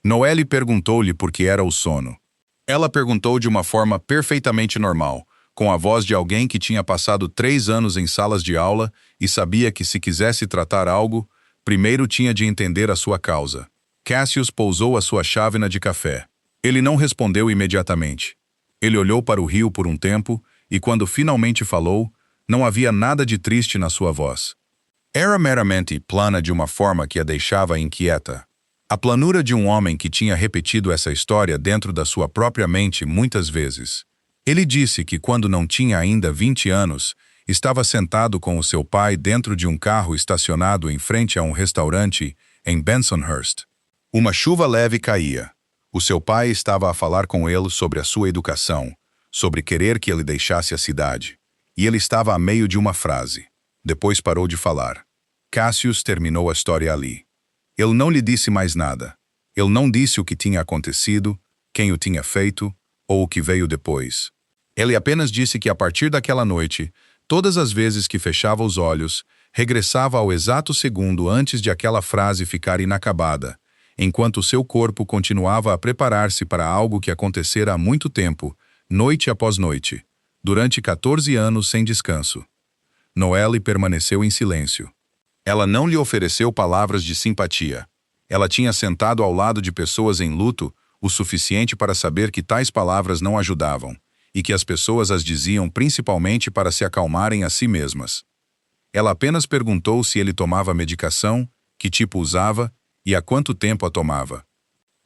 Noelle perguntou-lhe por que era o sono. Ela perguntou de uma forma perfeitamente normal, com a voz de alguém que tinha passado 3 anos em salas de aula e sabia que se quisesse tratar algo, primeiro tinha de entender a sua causa. Cassius pousou a sua chávena de café. Ele não respondeu imediatamente. Ele olhou para o rio por um tempo e quando finalmente falou, não havia nada de triste na sua voz. Era meramente plana de uma forma que a deixava inquieta. A planura de um homem que tinha repetido essa história dentro da sua própria mente muitas vezes. Ele disse que quando não tinha ainda 20 anos, estava sentado com o seu pai dentro de um carro estacionado em frente a um restaurante em Bensonhurst. Uma chuva leve caía. O seu pai estava a falar com ele sobre a sua educação, sobre querer que ele deixasse a cidade. E ele estava a meio de uma frase. Depois parou de falar. Cassius terminou a história ali. Ele não lhe disse mais nada. Ele não disse o que tinha acontecido, quem o tinha feito, ou o que veio depois. Ele apenas disse que a partir daquela noite, todas as vezes que fechava os olhos, regressava ao exato segundo antes de aquela frase ficar inacabada, enquanto seu corpo continuava a preparar-se para algo que acontecera há muito tempo, noite após noite, durante 14 anos sem descanso. Noelle permaneceu em silêncio. Ela não lhe ofereceu palavras de simpatia. Ela tinha sentado ao lado de pessoas em luto o suficiente para saber que tais palavras não ajudavam, e que as pessoas as diziam principalmente para se acalmarem a si mesmas. Ela apenas perguntou se ele tomava medicação, que tipo usava e há quanto tempo a tomava.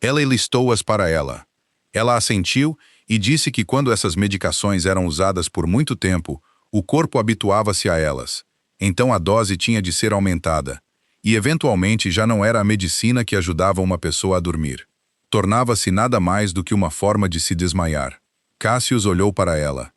Ela listou-as para ela. Ela assentiu e disse que quando essas medicações eram usadas por muito tempo, o corpo habituava-se a elas. Então a dose tinha de ser aumentada. E eventualmente já não era a medicina que ajudava uma pessoa a dormir. Tornava-se nada mais do que uma forma de se desmaiar. Cassius olhou para ela.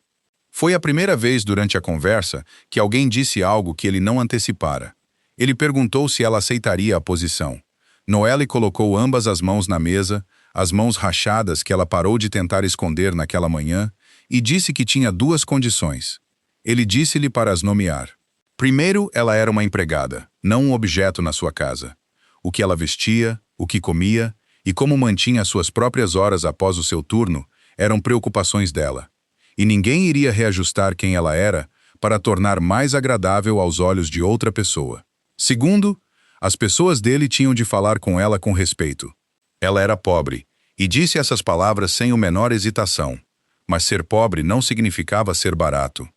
Foi a primeira vez durante a conversa que alguém disse algo que ele não antecipara. Ele perguntou se ela aceitaria a posição. Noelle colocou ambas as mãos na mesa, as mãos rachadas que ela parou de tentar esconder naquela manhã, e disse que tinha duas condições. Ele disse-lhe para as nomear. Primeiro, ela era uma empregada, não um objeto na sua casa. O que ela vestia, o que comia e como mantinha suas próprias horas após o seu turno eram preocupações dela. E ninguém iria reajustar quem ela era para tornar mais agradável aos olhos de outra pessoa. Segundo, as pessoas dele tinham de falar com ela com respeito. Ela era pobre, e disse essas palavras sem o menor hesitação. Mas ser pobre não significava ser barato.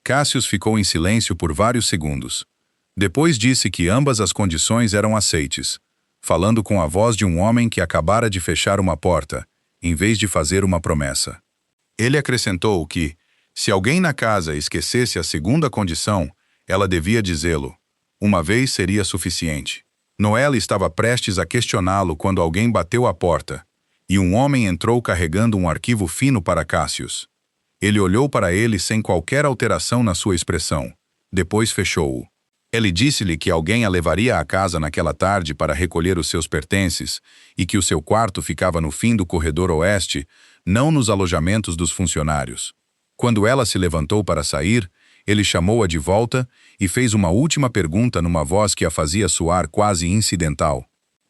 Cassius ficou em silêncio por vários segundos. Depois disse que ambas as condições eram aceites, falando com a voz de um homem que acabara de fechar uma porta, em vez de fazer uma promessa. Ele acrescentou que, se alguém na casa esquecesse a segunda condição, ela devia dizê-lo. Uma vez seria suficiente. Noelle estava prestes a questioná-lo quando alguém bateu à porta, e um homem entrou carregando um arquivo fino para Cassius. Ele olhou para ele sem qualquer alteração na sua expressão. Depois fechou-o. Ele disse-lhe que alguém a levaria à casa naquela tarde para recolher os seus pertences e que o seu quarto ficava no fim do corredor oeste, não nos alojamentos dos funcionários. Quando ela se levantou para sair, ele chamou-a de volta e fez uma última pergunta numa voz que a fazia soar quase incidental.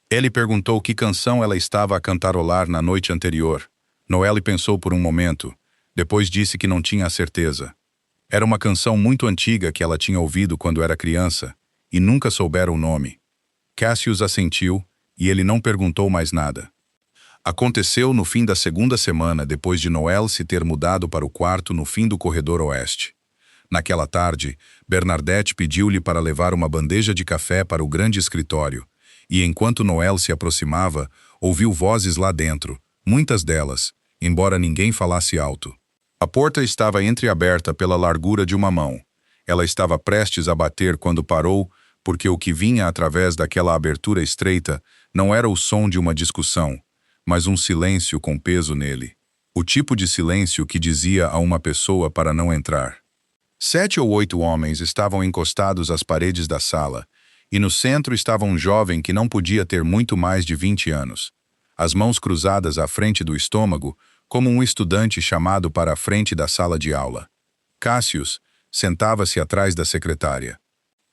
Ele perguntou que canção ela estava a cantarolar na noite anterior. Noelle pensou por um momento. Depois disse que não tinha a certeza. Era uma canção muito antiga que ela tinha ouvido quando era criança, e nunca soubera o nome. Cassius assentiu, e ele não perguntou mais nada. Aconteceu no fim da segunda semana depois de Noelle se ter mudado para o quarto no fim do corredor oeste. Naquela tarde, Bernadette pediu-lhe para levar uma bandeja de café para o grande escritório, e enquanto Noelle se aproximava, ouviu vozes lá dentro, muitas delas, embora ninguém falasse alto. A porta estava entreaberta pela largura de uma mão. Ela estava prestes a bater quando parou, porque o que vinha através daquela abertura estreita não era o som de uma discussão, mas um silêncio com peso nele. O tipo de silêncio que dizia a uma pessoa para não entrar. 7 ou 8 homens estavam encostados às paredes da sala, e no centro estava um jovem que não podia ter muito mais de 20 anos. As mãos cruzadas à frente do estômago, como um estudante chamado para a frente da sala de aula. Cassius sentava-se atrás da secretária.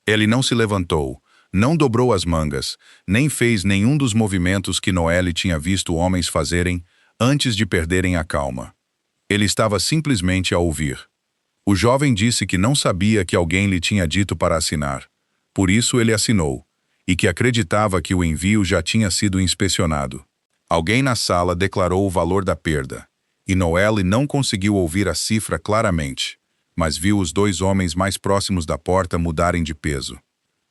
Ele não se levantou, não dobrou as mangas, nem fez nenhum dos movimentos que Noelle tinha visto homens fazerem antes de perderem a calma. Ele estava simplesmente a ouvir. O jovem disse que não sabia que alguém lhe tinha dito para assinar. Por isso ele assinou, e que acreditava que o envio já tinha sido inspecionado. Alguém na sala declarou o valor da perda, e Noelle não conseguiu ouvir a cifra claramente, mas viu os 2 homens mais próximos da porta mudarem de peso.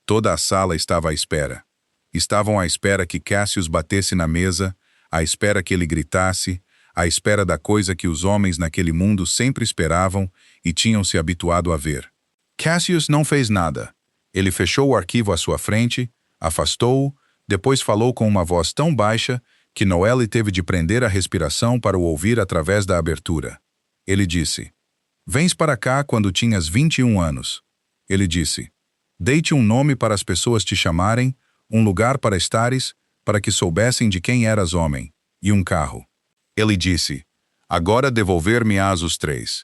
Toda a sala estava à espera. Estavam à espera que Cassius batesse na mesa, à espera que ele gritasse, à espera da coisa que os homens naquele mundo sempre esperavam e tinham se habituado a ver. Cassius não fez nada. Ele fechou o arquivo à sua frente, afastou-o, depois falou com uma voz tão baixa que Noelle teve de prender a respiração para o ouvir através da abertura. Ele disse, "Vens para cá quando tinhas 21 anos. Ele disse, "Dei-te um nome para as pessoas te chamarem, um lugar para estares, para que soubessem de quem eras homem, e um carro." Ele disse, "Agora devolver-me-ás os 3.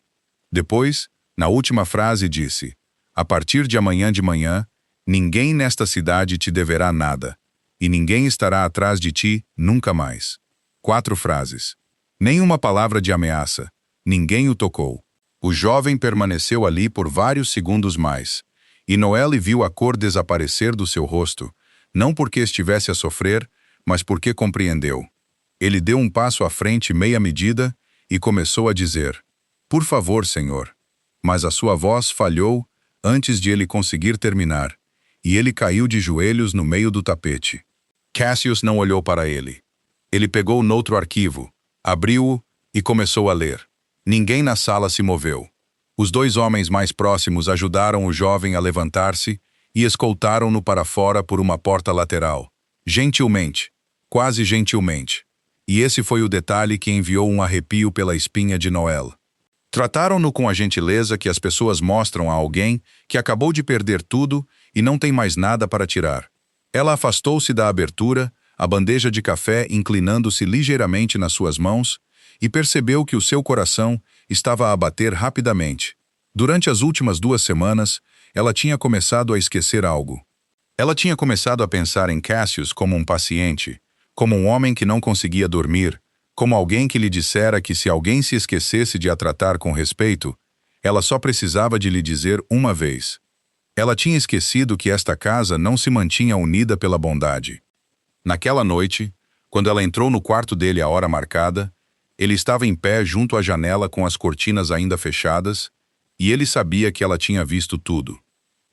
Depois, na última frase disse, "A partir de amanhã de manhã, ninguém nesta cidade te deverá nada. E ninguém estará atrás de ti nunca mais." 4 frases. Nenhuma palavra de ameaça. Ninguém o tocou. O jovem permaneceu ali por vários segundos mais, e Noelle viu a cor desaparecer do seu rosto, não porque estivesse a sofrer, mas porque compreendeu. Ele deu um passo à frente meia medida e começou a dizer, Por favor, senhor. Mas a sua voz falhou antes de ele conseguir terminar, e ele caiu de joelhos no meio do tapete. Cassius não olhou para ele. Ele pegou noutro arquivo, abriu-o e começou a ler. Ninguém na sala se moveu. Os dois homens mais próximos ajudaram o jovem a levantar-se e escoltaram-no para fora por uma porta lateral. Gentilmente, quase gentilmente. E esse foi o detalhe que enviou um arrepio pela espinha de Noelle. Trataram-no com a gentileza que as pessoas mostram a alguém que acabou de perder tudo e não tem mais nada para tirar. Ela afastou-se da abertura, a bandeja de café inclinando-se ligeiramente nas suas mãos, e percebeu que o seu coração estava a bater rapidamente. Durante as últimas 2 semanas, ela tinha começado a esquecer algo. Ela tinha começado a pensar em Cassius como um paciente, como um homem que não conseguia dormir, como alguém que lhe dissera que se alguém se esquecesse de a tratar com respeito, ela só precisava de lhe dizer uma vez. Ela tinha esquecido que esta casa não se mantinha unida pela bondade. Naquela noite, quando ela entrou no quarto dele à hora marcada, ele estava em pé junto à janela com as cortinas ainda fechadas, e ele sabia que ela tinha visto tudo.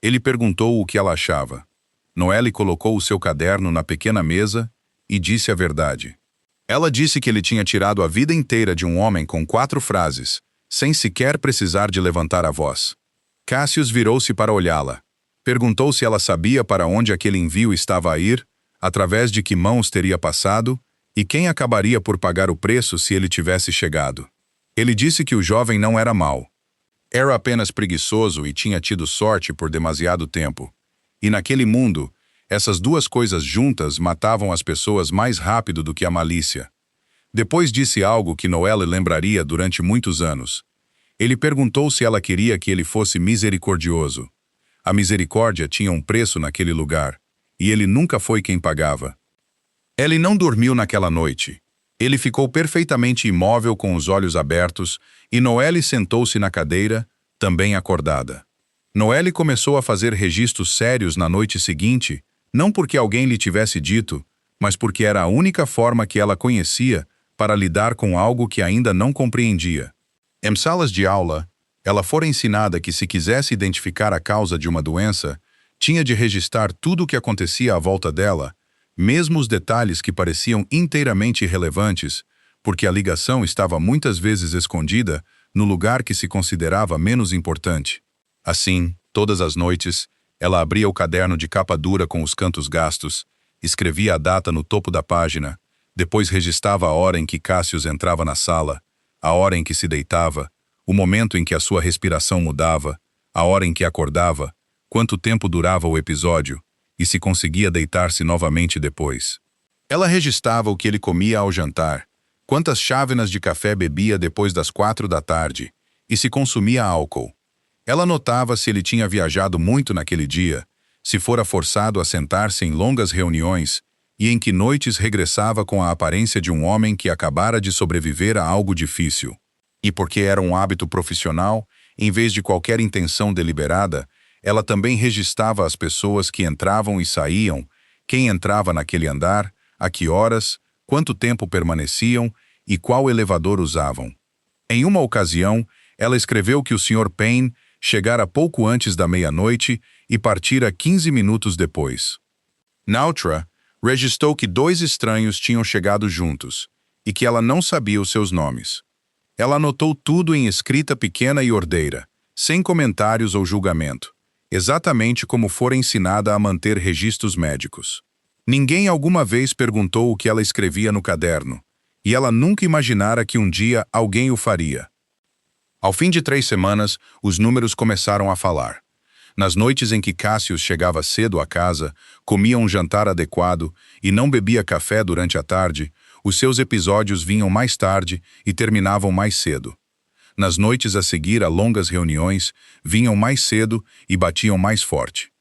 Ele perguntou o que ela achava. Noelle colocou o seu caderno na pequena mesa e disse a verdade. Ela disse que ele tinha tirado a vida inteira de um homem com 4 frases, sem sequer precisar de levantar a voz. Cassius virou-se para olhá-la. Perguntou se ela sabia para onde aquele envio estava a ir, através de que mãos teria passado, e quem acabaria por pagar o preço se ele tivesse chegado. Ele disse que o jovem não era mau. Era apenas preguiçoso e tinha tido sorte por demasiado tempo. E naquele mundo, essas 2 coisas juntas matavam as pessoas mais rápido do que a malícia. Depois disse algo que Noelle lembraria durante muitos anos. Ele perguntou se ela queria que ele fosse misericordioso. A misericórdia tinha um preço naquele lugar, e ele nunca foi quem pagava. Ele não dormiu naquela noite. Ele ficou perfeitamente imóvel com os olhos abertos, e Noelle sentou-se na cadeira, também acordada. Noelle começou a fazer registros sérios na noite seguinte, não porque alguém lhe tivesse dito, mas porque era a única forma que ela conhecia para lidar com algo que ainda não compreendia. Em salas de aula, ela fora ensinada que se quisesse identificar a causa de uma doença, tinha de registrar tudo o que acontecia à volta dela, mesmo os detalhes que pareciam inteiramente irrelevantes, porque a ligação estava muitas vezes escondida no lugar que se considerava menos importante. Assim, todas as noites, ela abria o caderno de capa dura com os cantos gastos, escrevia a data no topo da página, depois registrava a hora em que Cassius entrava na sala, a hora em que se deitava, o momento em que a sua respiração mudava, a hora em que acordava, quanto tempo durava o episódio, e se conseguia deitar-se novamente depois. Ela registrava o que ele comia ao jantar, quantas chávenas de café bebia depois das 4 da tarde, e se consumia álcool. Ela notava se ele tinha viajado muito naquele dia, se fora forçado a sentar-se em longas reuniões, e em que noites regressava com a aparência de um homem que acabara de sobreviver a algo difícil. E porque era um hábito profissional, em vez de qualquer intenção deliberada, ela também registrava as pessoas que entravam e saíam, quem entrava naquele andar, a que horas, quanto tempo permaneciam e qual elevador usavam. Em uma ocasião, ela escreveu que o Sr. Payne chegara pouco antes da meia-noite e partira 15 minutos depois. Nautra registrou que 2 estranhos tinham chegado juntos, e que ela não sabia os seus nomes. Ela anotou tudo em escrita pequena e ordeira, sem comentários ou julgamento, exatamente como fora ensinada a manter registros médicos. Ninguém alguma vez perguntou o que ela escrevia no caderno, e ela nunca imaginara que um dia alguém o faria. Ao fim de 3 semanas, os números começaram a falar. Nas noites em que Cassius chegava cedo à casa, comia um jantar adequado e não bebia café durante a tarde, os seus episódios vinham mais tarde e terminavam mais cedo. Nas noites a seguir a longas reuniões, vinham mais cedo e batiam mais forte.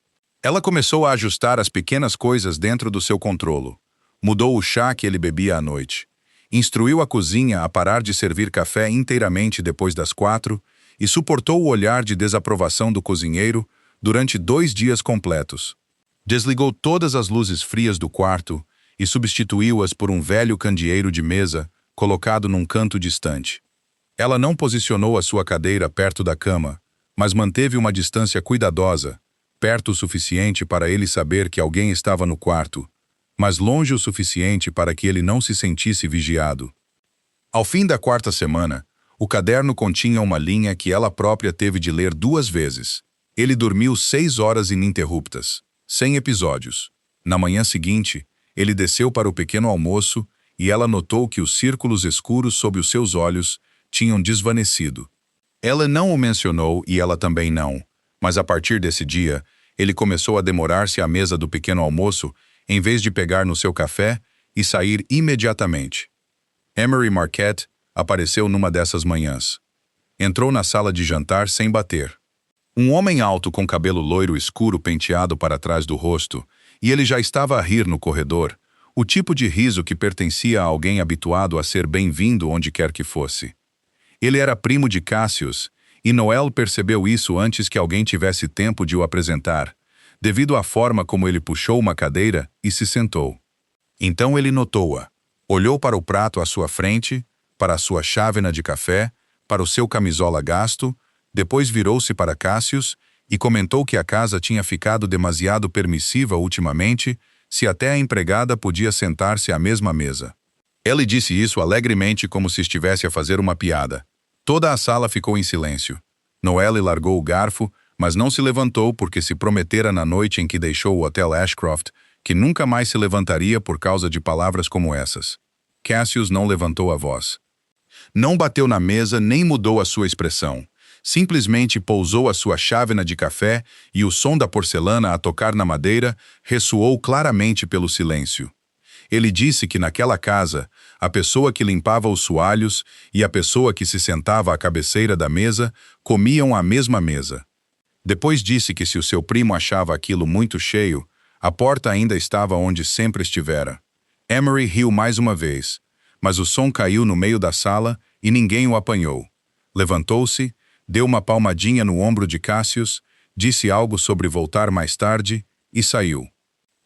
Ela começou a ajustar as pequenas coisas dentro do seu controlo. Mudou o chá que ele bebia à noite. Instruiu a cozinha a parar de servir café inteiramente depois das 4 e suportou o olhar de desaprovação do cozinheiro durante 2 dias completos. Desligou todas as luzes frias do quarto e substituiu-as por um velho candeeiro de mesa colocado num canto distante. Ela não posicionou a sua cadeira perto da cama, mas manteve uma distância cuidadosa, perto o suficiente para ele saber que alguém estava no quarto, mas longe o suficiente para que ele não se sentisse vigiado. Ao fim da quarta semana, o caderno continha uma linha que ela própria teve de ler 2 vezes. Ele dormiu 6 horas ininterruptas, sem episódios. Na manhã seguinte, ele desceu para o pequeno almoço e ela notou que os círculos escuros sob os seus olhos tinham desvanecido. Ela não o mencionou e ela também não, mas a partir desse dia, ele começou a demorar-se à mesa do pequeno almoço em vez de pegar no seu café e sair imediatamente. Emery Marquette apareceu numa dessas manhãs. Entrou na sala de jantar sem bater. Um homem alto com cabelo loiro escuro penteado para trás do rosto, e ele já estava a rir no corredor, o tipo de riso que pertencia a alguém habituado a ser bem-vindo onde quer que fosse. Ele era primo de Cassius, e Noel percebeu isso antes que alguém tivesse tempo de o apresentar, devido à forma como ele puxou uma cadeira e se sentou. Então ele notou-a. Olhou para o prato à sua frente, para a sua chávena de café, para o seu camisola gasto, depois virou-se para Cassius e comentou que a casa tinha ficado demasiado permissiva ultimamente, se até a empregada podia sentar-se à mesma mesa. Ele disse isso alegremente como se estivesse a fazer uma piada. Toda a sala ficou em silêncio. Noelle largou o garfo, mas não se levantou porque se prometera na noite em que deixou o Hotel Ashcroft que nunca mais se levantaria por causa de palavras como essas. Cassius não levantou a voz. Não bateu na mesa nem mudou a sua expressão. Simplesmente pousou a sua chávena de café e o som da porcelana a tocar na madeira ressoou claramente pelo silêncio. Ele disse que naquela casa, a pessoa que limpava os soalhos e a pessoa que se sentava à cabeceira da mesa comiam à mesma mesa. Depois disse que se o seu primo achava aquilo muito cheio, a porta ainda estava onde sempre estivera. Emery riu mais uma vez, mas o som caiu no meio da sala e ninguém o apanhou. Levantou-se, deu uma palmadinha no ombro de Cassius, disse algo sobre voltar mais tarde e saiu.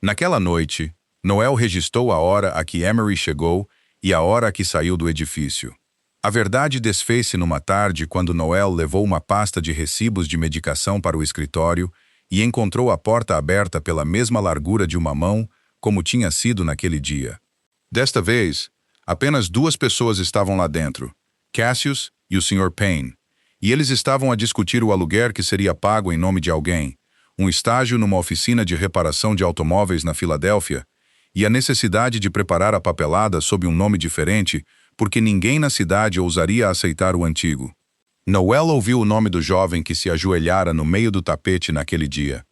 Naquela noite, Noel registrou a hora a que Emery chegou e a hora a que saiu do edifício. A verdade desfez-se numa tarde quando Noel levou uma pasta de recibos de medicação para o escritório e encontrou a porta aberta pela mesma largura de uma mão como tinha sido naquele dia. Desta vez, apenas 2 pessoas estavam lá dentro, Cassius e o Sr. Payne, e eles estavam a discutir o aluguer que seria pago em nome de alguém, um estágio numa oficina de reparação de automóveis na Filadélfia, e a necessidade de preparar a papelada sob um nome diferente porque ninguém na cidade ousaria aceitar o antigo. Noel ouviu o nome do jovem que se ajoelhara no meio do tapete naquele dia.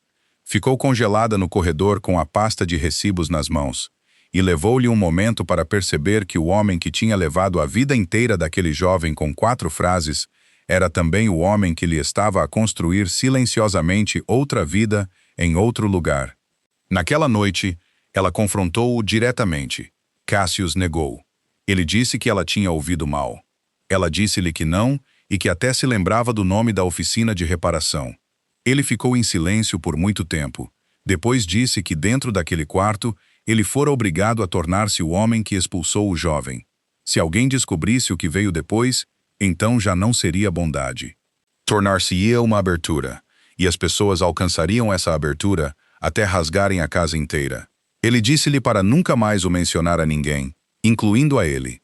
Ficou congelada no corredor com a pasta de recibos nas mãos, e levou-lhe um momento para perceber que o homem que tinha levado a vida inteira daquele jovem com 4 frases era também o homem que lhe estava a construir silenciosamente outra vida em outro lugar. Naquela noite, ela confrontou-o diretamente. Cassius negou. Ele disse que ela tinha ouvido mal. Ela disse-lhe que não e que até se lembrava do nome da oficina de reparação. Ele ficou em silêncio por muito tempo. Depois disse que dentro daquele quarto, ele fora obrigado a tornar-se o homem que expulsou o jovem. Se alguém descobrisse o que veio depois, então já não seria bondade. Tornar-se-ia uma abertura, e as pessoas alcançariam essa abertura até rasgarem a casa inteira. Ele disse-lhe para nunca mais o mencionar a ninguém, incluindo a ele.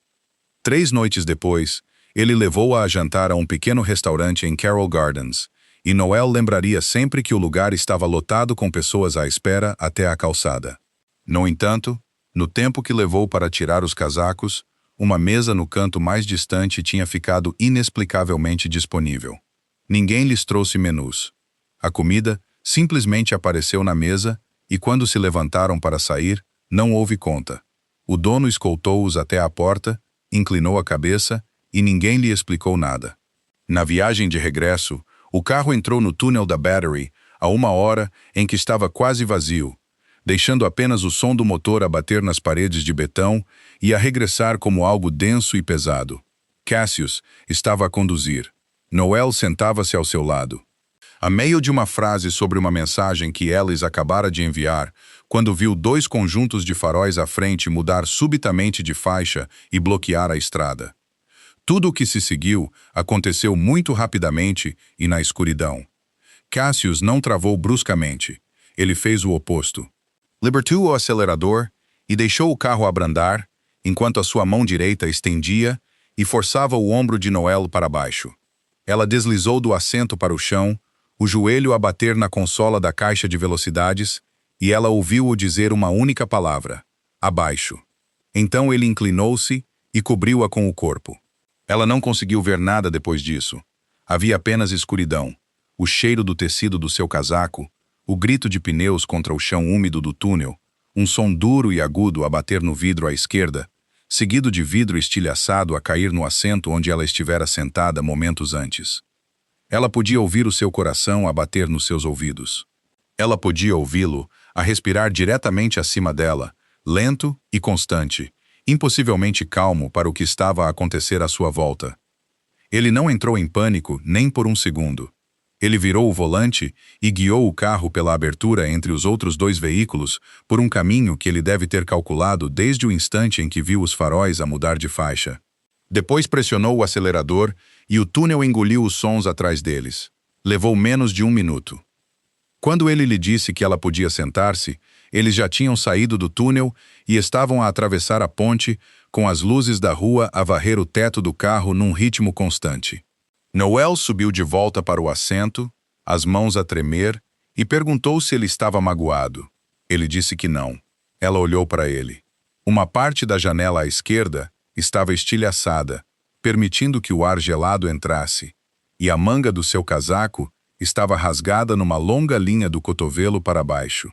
3 noites depois, ele levou-a a jantar a um pequeno restaurante em Carroll Gardens, e Noel lembraria sempre que o lugar estava lotado com pessoas à espera até a calçada. No entanto, no tempo que levou para tirar os casacos, uma mesa no canto mais distante tinha ficado inexplicavelmente disponível. Ninguém lhes trouxe menus. A comida simplesmente apareceu na mesa e quando se levantaram para sair, não houve conta. O dono escoltou-os até a porta, inclinou a cabeça e ninguém lhe explicou nada. Na viagem de regresso, o carro entrou no túnel da Battery a 1 hora em que estava quase vazio, deixando apenas o som do motor a bater nas paredes de betão e a regressar como algo denso e pesado. Cassius estava a conduzir. Noel sentava-se ao seu lado. A meio de uma frase sobre uma mensagem que Ellis acabara de enviar, quando viu 2 conjuntos de faróis à frente mudar subitamente de faixa e bloquear a estrada. Tudo o que se seguiu aconteceu muito rapidamente e na escuridão. Cassius não travou bruscamente. Ele fez o oposto. Libertou o acelerador e deixou o carro abrandar, enquanto a sua mão direita estendia e forçava o ombro de Noelle para baixo. Ela deslizou do assento para o chão, o joelho a bater na consola da caixa de velocidades, e ela ouviu-o dizer uma única palavra: abaixo. Então ele inclinou-se e cobriu-a com o corpo. Ela não conseguiu ver nada depois disso. Havia apenas escuridão, o cheiro do tecido do seu casaco, o grito de pneus contra o chão úmido do túnel, um som duro e agudo a bater no vidro à esquerda, seguido de vidro estilhaçado a cair no assento onde ela estivera sentada momentos antes. Ela podia ouvir o seu coração a bater nos seus ouvidos. Ela podia ouvi-lo a respirar diretamente acima dela, lento e constante, impossivelmente calmo para o que estava a acontecer à sua volta. Ele não entrou em pânico nem por um segundo. Ele virou o volante e guiou o carro pela abertura entre os outros dois veículos por um caminho que ele deve ter calculado desde o instante em que viu os faróis a mudar de faixa. Depois pressionou o acelerador e o túnel engoliu os sons atrás deles. Levou menos de 1 minuto. Quando ele lhe disse que ela podia sentar-se, eles já tinham saído do túnel e estavam a atravessar a ponte, com as luzes da rua a varrer o teto do carro num ritmo constante. Noelle subiu de volta para o assento, as mãos a tremer, e perguntou se ele estava magoado. Ele disse que não. Ela olhou para ele. Uma parte da janela à esquerda estava estilhaçada, permitindo que o ar gelado entrasse, e a manga do seu casaco estava rasgada numa longa linha do cotovelo para baixo.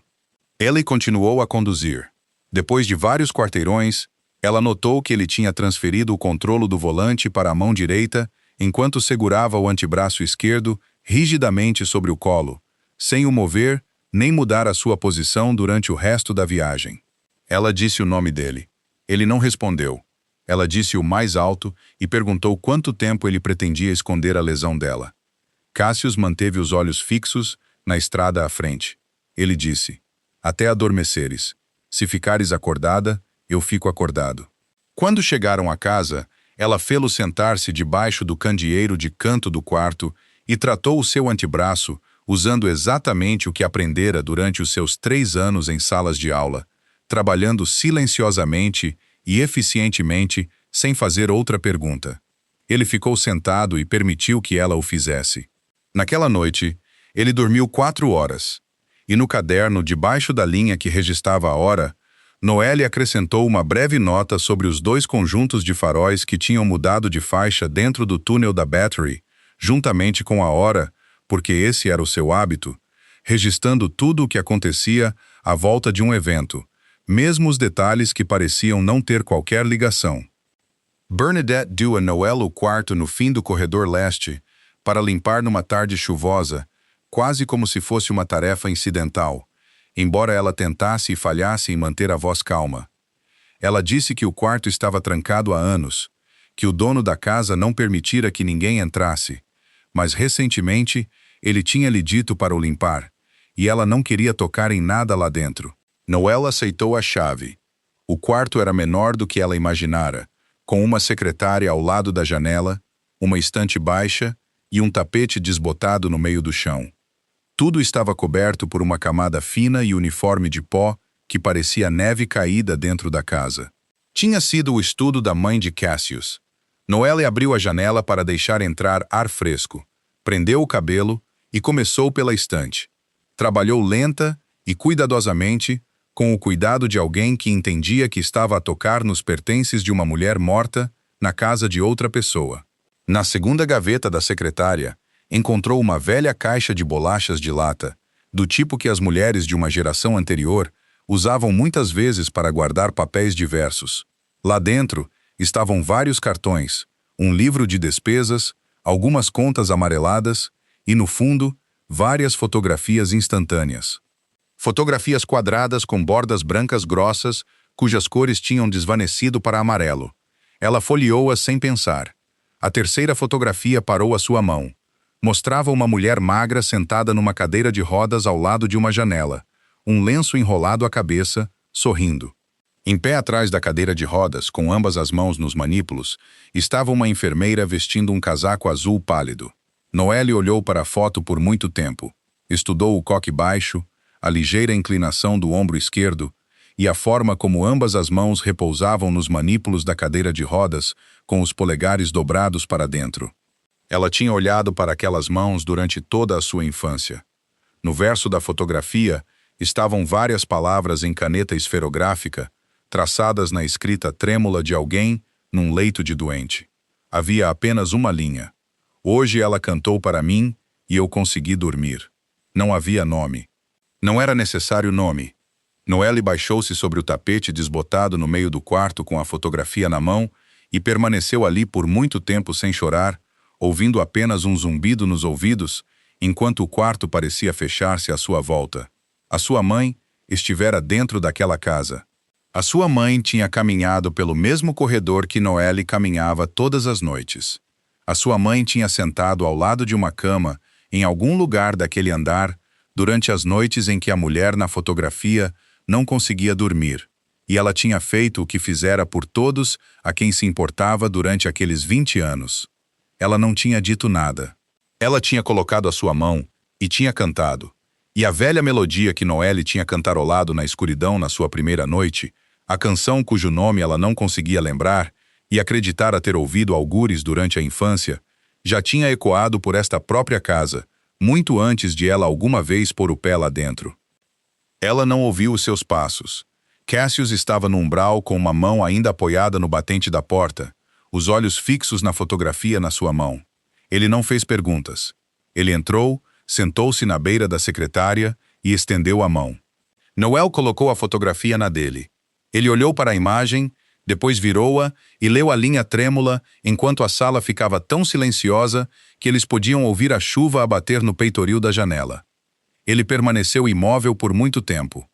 Ele continuou a conduzir. Depois de vários quarteirões, ela notou que ele tinha transferido o controle do volante para a mão direita enquanto segurava o antebraço esquerdo rigidamente sobre o colo, sem o mover nem mudar a sua posição durante o resto da viagem. Ela disse o nome dele. Ele não respondeu. Ela disse o mais alto e perguntou quanto tempo ele pretendia esconder a lesão dela. Cassius manteve os olhos fixos na estrada à frente. Ele disse: até adormeceres. Se ficares acordada, eu fico acordado. Quando chegaram à casa, ela fê-lo sentar-se debaixo do candeeiro de canto do quarto e tratou o seu antebraço, usando exatamente o que aprendera durante os seus 3 anos em salas de aula, trabalhando silenciosamente e eficientemente, sem fazer outra pergunta. Ele ficou sentado e permitiu que ela o fizesse. Naquela noite, ele dormiu 4 horas, e no caderno, debaixo da linha que registrava a hora, Noelle acrescentou uma breve nota sobre os 2 conjuntos de faróis que tinham mudado de faixa dentro do túnel da Battery, juntamente com a hora, porque esse era o seu hábito, registrando tudo o que acontecia à volta de um evento, mesmo os detalhes que pareciam não ter qualquer ligação. Bernadette deu a Noelle o quarto no fim do corredor leste para limpar numa tarde chuvosa, quase como se fosse uma tarefa incidental, embora ela tentasse e falhasse em manter a voz calma. Ela disse que o quarto estava trancado há anos, que o dono da casa não permitira que ninguém entrasse, mas recentemente ele tinha lhe dito para o limpar, e ela não queria tocar em nada lá dentro. Noelle aceitou a chave. O quarto era menor do que ela imaginara, com uma secretária ao lado da janela, uma estante baixa e um tapete desbotado no meio do chão. Tudo estava coberto por uma camada fina e uniforme de pó que parecia neve caída dentro da casa. Tinha sido o estudo da mãe de Cassius. Noelle abriu a janela para deixar entrar ar fresco, prendeu o cabelo e começou pela estante. Trabalhou lenta e cuidadosamente, com o cuidado de alguém que entendia que estava a tocar nos pertences de uma mulher morta na casa de outra pessoa. Na segunda gaveta da secretária, encontrou uma velha caixa de bolachas de lata, do tipo que as mulheres de uma geração anterior usavam muitas vezes para guardar papéis diversos. Lá dentro estavam vários cartões, um livro de despesas, algumas contas amareladas e, no fundo, várias fotografias instantâneas. Fotografias quadradas com bordas brancas grossas, cujas cores tinham desvanecido para amarelo. Ela folheou-as sem pensar. A terceira fotografia parou à sua mão. Mostrava uma mulher magra sentada numa cadeira de rodas ao lado de uma janela, um lenço enrolado à cabeça, sorrindo. Em pé atrás da cadeira de rodas, com ambas as mãos nos manípulos, estava uma enfermeira vestindo um casaco azul pálido. Noelle olhou para a foto por muito tempo. Estudou o coque baixo, a ligeira inclinação do ombro esquerdo e a forma como ambas as mãos repousavam nos manípulos da cadeira de rodas, com os polegares dobrados para dentro. Ela tinha olhado para aquelas mãos durante toda a sua infância. No verso da fotografia estavam várias palavras em caneta esferográfica, traçadas na escrita trêmula de alguém num leito de doente. Havia apenas uma linha. Hoje ela cantou para mim e eu consegui dormir. Não havia nome. Não era necessário nome. Noelle baixou-se sobre o tapete desbotado no meio do quarto com a fotografia na mão e permaneceu ali por muito tempo sem chorar, ouvindo apenas um zumbido nos ouvidos, enquanto o quarto parecia fechar-se à sua volta. A sua mãe estivera dentro daquela casa. A sua mãe tinha caminhado pelo mesmo corredor que Noelle caminhava todas as noites. A sua mãe tinha sentado ao lado de uma cama, em algum lugar daquele andar, durante as noites em que a mulher na fotografia não conseguia dormir, e ela tinha feito o que fizera por todos a quem se importava durante aqueles 20 anos. Ela não tinha dito nada. Ela tinha colocado a sua mão e tinha cantado. E a velha melodia que Noelle tinha cantarolado na escuridão na sua primeira noite, a canção cujo nome ela não conseguia lembrar e acreditara ter ouvido algures durante a infância, já tinha ecoado por esta própria casa, muito antes de ela alguma vez pôr o pé lá dentro. Ela não ouviu os seus passos. Cassius estava no umbral com uma mão ainda apoiada no batente da porta, os olhos fixos na fotografia na sua mão. Ele não fez perguntas. Ele entrou, sentou-se na beira da secretária e estendeu a mão. Noelle colocou a fotografia na dele. Ele olhou para a imagem, depois virou-a e leu a linha trêmula enquanto a sala ficava tão silenciosa que eles podiam ouvir a chuva a bater no peitoril da janela. Ele permaneceu imóvel por muito tempo.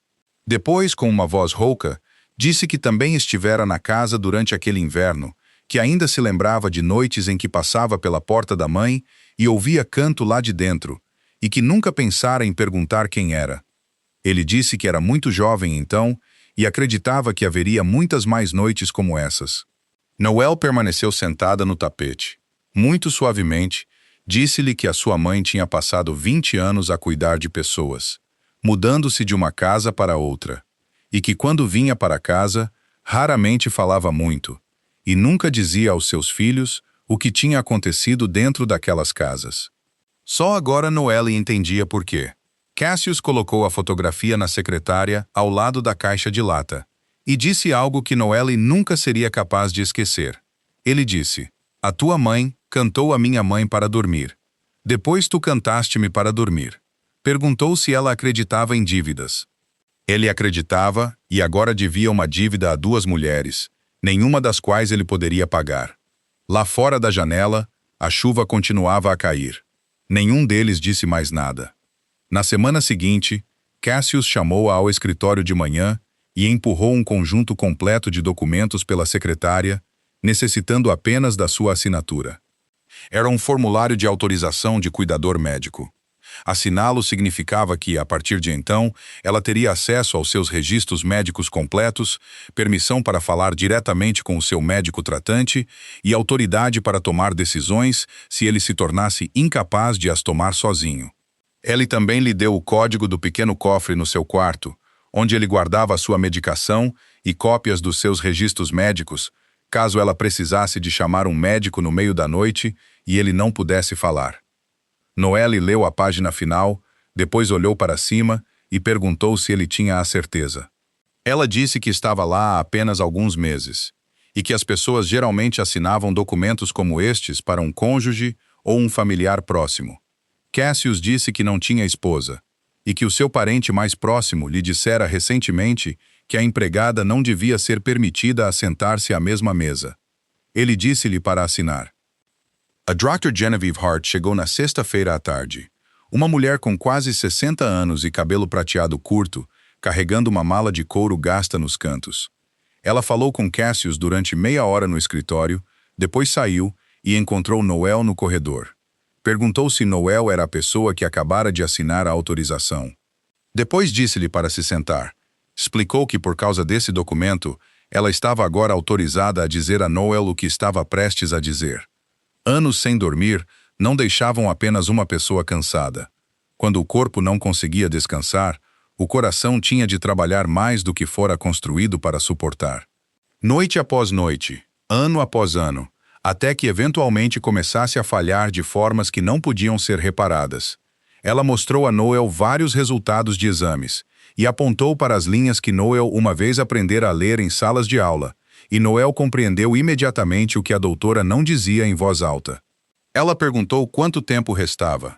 Depois, com uma voz rouca, disse que também estivera na casa durante aquele inverno, que ainda se lembrava de noites em que passava pela porta da mãe e ouvia canto lá de dentro, e que nunca pensara em perguntar quem era. Ele disse que era muito jovem então e acreditava que haveria muitas mais noites como essas. Noelle permaneceu sentada no tapete. Muito suavemente, disse-lhe que a sua mãe tinha passado 20 anos a cuidar de pessoas, mudando-se de uma casa para outra, e que quando vinha para casa, raramente falava muito, e nunca dizia aos seus filhos o que tinha acontecido dentro daquelas casas. Só agora Noelle entendia por quê. Cassius colocou a fotografia na secretária ao lado da caixa de lata, e disse algo que Noelle nunca seria capaz de esquecer. Ele disse: "A tua mãe cantou a minha mãe para dormir. Depois tu cantaste-me para dormir." Perguntou se ela acreditava em dívidas. Ele acreditava e agora devia uma dívida a duas mulheres, nenhuma das quais ele poderia pagar. Lá fora da janela, a chuva continuava a cair. Nenhum deles disse mais nada. Na semana seguinte, Cassius chamou-a ao escritório de manhã e empurrou um conjunto completo de documentos pela secretária, necessitando apenas da sua assinatura. Era um formulário de autorização de cuidador médico. Assiná-lo significava que, a partir de então, ela teria acesso aos seus registros médicos completos, permissão para falar diretamente com o seu médico tratante e autoridade para tomar decisões se ele se tornasse incapaz de as tomar sozinho. Ele também lhe deu o código do pequeno cofre no seu quarto, onde ele guardava a sua medicação e cópias dos seus registros médicos, caso ela precisasse de chamar um médico no meio da noite e ele não pudesse falar. Noelle leu a página final, depois olhou para cima e perguntou se ele tinha a certeza. Ela disse que estava lá há apenas alguns meses, e que as pessoas geralmente assinavam documentos como estes para um cônjuge ou um familiar próximo. Cassius disse que não tinha esposa, e que o seu parente mais próximo lhe dissera recentemente que a empregada não devia ser permitida a sentar-se à mesma mesa. Ele disse-lhe para assinar. A Dr. Genevieve Hart chegou na sexta-feira à tarde. Uma mulher com quase 60 anos e cabelo prateado curto, carregando uma mala de couro gasta nos cantos. Ela falou com Cassius durante meia hora no escritório, depois saiu e encontrou Noelle no corredor. Perguntou se Noelle era a pessoa que acabara de assinar a autorização. Depois disse-lhe para se sentar. Explicou que por causa desse documento, ela estava agora autorizada a dizer a Noel o que estava prestes a dizer. Anos sem dormir não deixavam apenas uma pessoa cansada. Quando o corpo não conseguia descansar, o coração tinha de trabalhar mais do que fora construído para suportar. Noite após noite, ano após ano, até que eventualmente começasse a falhar de formas que não podiam ser reparadas. Ela mostrou a Noel vários resultados de exames e apontou para as linhas que Noel uma vez aprendera a ler em salas de aula, e Noel compreendeu imediatamente o que a doutora não dizia em voz alta. Ela perguntou quanto tempo restava.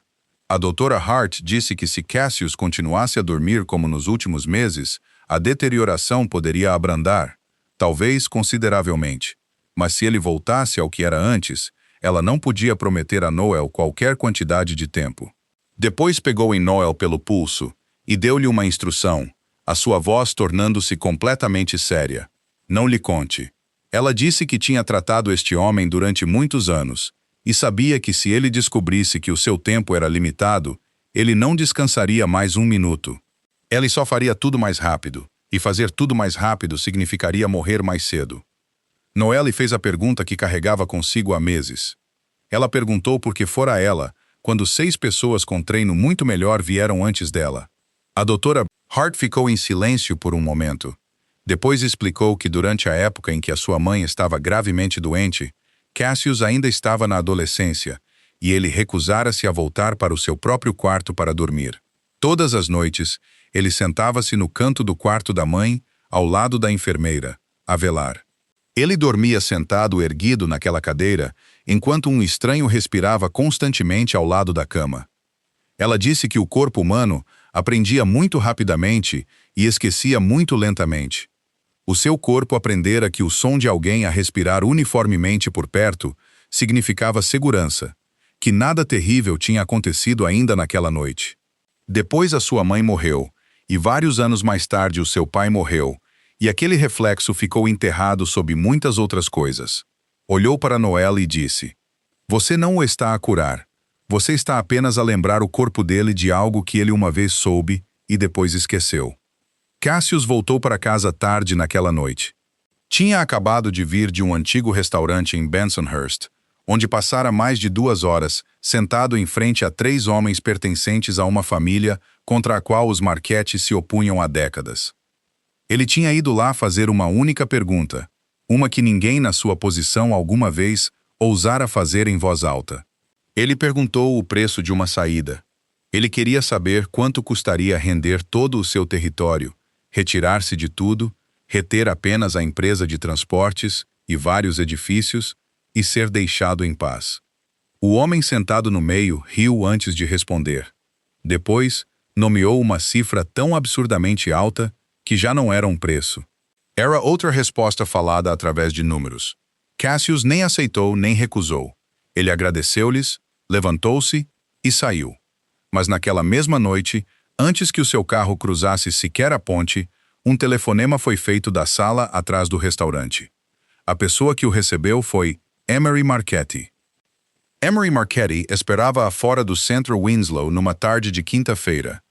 A doutora Hart disse que se Cassius continuasse a dormir como nos últimos meses, a deterioração poderia abrandar, talvez consideravelmente. Mas se ele voltasse ao que era antes, ela não podia prometer a Noel qualquer quantidade de tempo. Depois pegou em Noel pelo pulso e deu-lhe uma instrução, a sua voz tornando-se completamente séria. Não lhe conte. Ela disse que tinha tratado este homem durante muitos anos e sabia que se ele descobrisse que o seu tempo era limitado, ele não descansaria mais um minuto. Ele só faria tudo mais rápido, e fazer tudo mais rápido significaria morrer mais cedo. Noel lhe fez a pergunta que carregava consigo há meses. Ela perguntou por que fora ela, quando 6 pessoas com treino muito melhor vieram antes dela. A doutora Hart ficou em silêncio por um momento. Depois explicou que durante a época em que a sua mãe estava gravemente doente, Cassius ainda estava na adolescência, e ele recusara-se a voltar para o seu próprio quarto para dormir. Todas as noites, ele sentava-se no canto do quarto da mãe, ao lado da enfermeira, a velar. Ele dormia sentado erguido naquela cadeira, enquanto um estranho respirava constantemente ao lado da cama. Ela disse que o corpo humano aprendia muito rapidamente e esquecia muito lentamente. O seu corpo aprendera que o som de alguém a respirar uniformemente por perto significava segurança, que nada terrível tinha acontecido ainda naquela noite. Depois a sua mãe morreu, e vários anos mais tarde o seu pai morreu, e aquele reflexo ficou enterrado sob muitas outras coisas. Olhou para Noel e disse: "Você não o está a curar. Você está apenas a lembrar o corpo dele de algo que ele uma vez soube e depois esqueceu." Cassius voltou para casa tarde naquela noite. Tinha acabado de vir de um antigo restaurante em Bensonhurst, onde passara mais de 2 horas, sentado em frente a 3 homens pertencentes a uma família contra a qual os Marquette se opunham há décadas. Ele tinha ido lá fazer uma única pergunta, uma que ninguém na sua posição alguma vez ousara fazer em voz alta. Ele perguntou o preço de uma saída. Ele queria saber quanto custaria render todo o seu território, retirar-se de tudo, reter apenas a empresa de transportes e vários edifícios e ser deixado em paz. O homem sentado no meio riu antes de responder. Depois, nomeou uma cifra tão absurdamente alta que já não era um preço. Era outra resposta falada através de números. Cassius nem aceitou nem recusou. Ele agradeceu-lhes, levantou-se e saiu. Mas naquela mesma noite, antes que o seu carro cruzasse sequer a ponte, um telefonema foi feito da sala atrás do restaurante. A pessoa que o recebeu foi Emery Marchetti. Emery Marchetti esperava-a fora do Centro Winslow numa tarde de quinta-feira.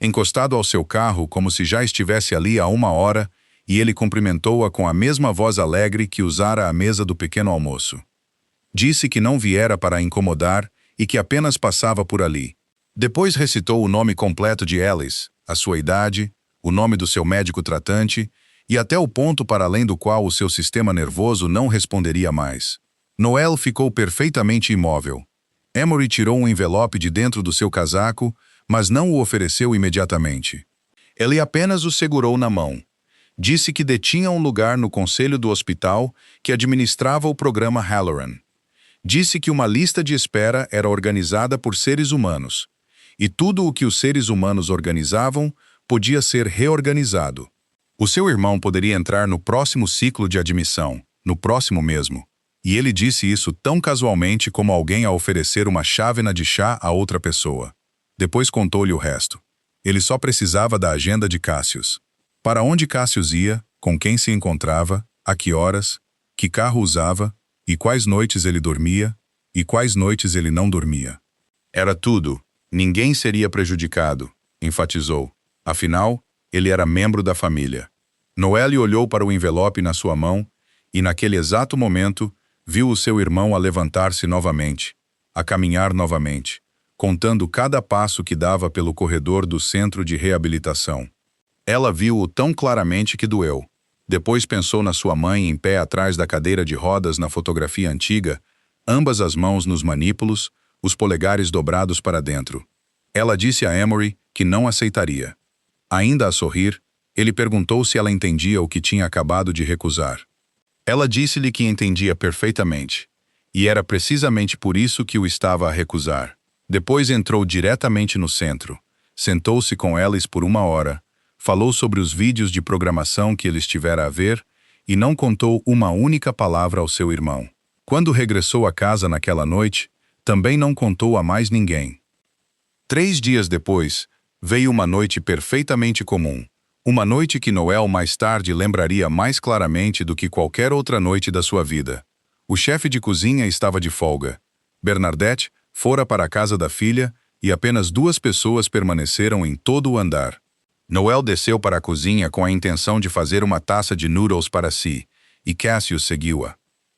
Encostado ao seu carro como se já estivesse ali há 1 hora, e ele cumprimentou-a com a mesma voz alegre que usara à mesa do pequeno almoço. Disse que não viera para a incomodar e que apenas passava por ali. Depois recitou o nome completo de Alice, a sua idade, o nome do seu médico tratante e até o ponto para além do qual o seu sistema nervoso não responderia mais. Noel ficou perfeitamente imóvel. Emory tirou um envelope de dentro do seu casaco, mas não o ofereceu imediatamente. Ele apenas o segurou na mão. Disse que detinha um lugar no conselho do hospital que administrava o programa Halloran. Disse que uma lista de espera era organizada por seres humanos, e tudo o que os seres humanos organizavam podia ser reorganizado. O seu irmão poderia entrar no próximo ciclo de admissão, no próximo mesmo, e ele disse isso tão casualmente como alguém a oferecer uma chávena de chá a outra pessoa. Depois contou-lhe o resto. Ele só precisava da agenda de Cassius. Para onde Cassius ia, com quem se encontrava, a que horas, que carro usava, e quais noites ele dormia, e quais noites ele não dormia. Era tudo. Ninguém seria prejudicado, enfatizou. Afinal, Ele era membro da família. Noelle olhou para o envelope na sua mão e, naquele exato momento, viu o seu irmão a levantar-se novamente, a caminhar novamente, contando cada passo que dava pelo corredor do centro de reabilitação. Ela viu-o tão claramente que doeu. Depois pensou na sua mãe em pé atrás da cadeira de rodas na fotografia antiga, ambas as mãos nos manípulos, os polegares dobrados para dentro. Ela disse a Emory que não aceitaria. Ainda a sorrir, ele perguntou se ela entendia o que tinha acabado de recusar. Ela disse-lhe que entendia perfeitamente, e era precisamente por isso que o estava a recusar. Depois entrou diretamente no centro, sentou-se com Alice por 1 hora, falou sobre os vídeos de programação que ele estivera a ver e não contou uma única palavra ao seu irmão. Quando regressou à casa naquela noite, também não contou a mais ninguém. 3 dias depois, veio uma noite perfeitamente comum. Uma noite que Noelle mais tarde lembraria mais claramente do que qualquer outra noite da sua vida. O chefe de cozinha estava de folga. Bernadette fora para a casa da filha e apenas 2 pessoas permaneceram em todo o andar. Noelle desceu para a cozinha com a intenção de fazer uma taça de noodles para si, e Cassius seguiu-a.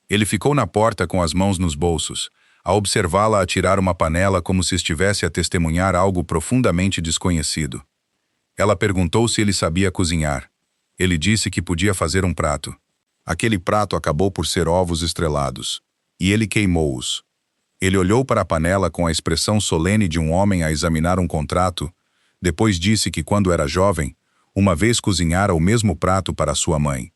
Ele ficou na porta com as mãos nos bolsos, a observá-la atirar uma panela como se estivesse a testemunhar algo profundamente desconhecido. Ela perguntou se ele sabia cozinhar. Ele disse que podia fazer um prato. Aquele prato acabou por ser ovos estrelados, e ele queimou-os. Ele olhou para a panela com a expressão solene de um homem a examinar um contrato. Depois disse que quando era jovem, uma vez cozinhara o mesmo prato para sua mãe.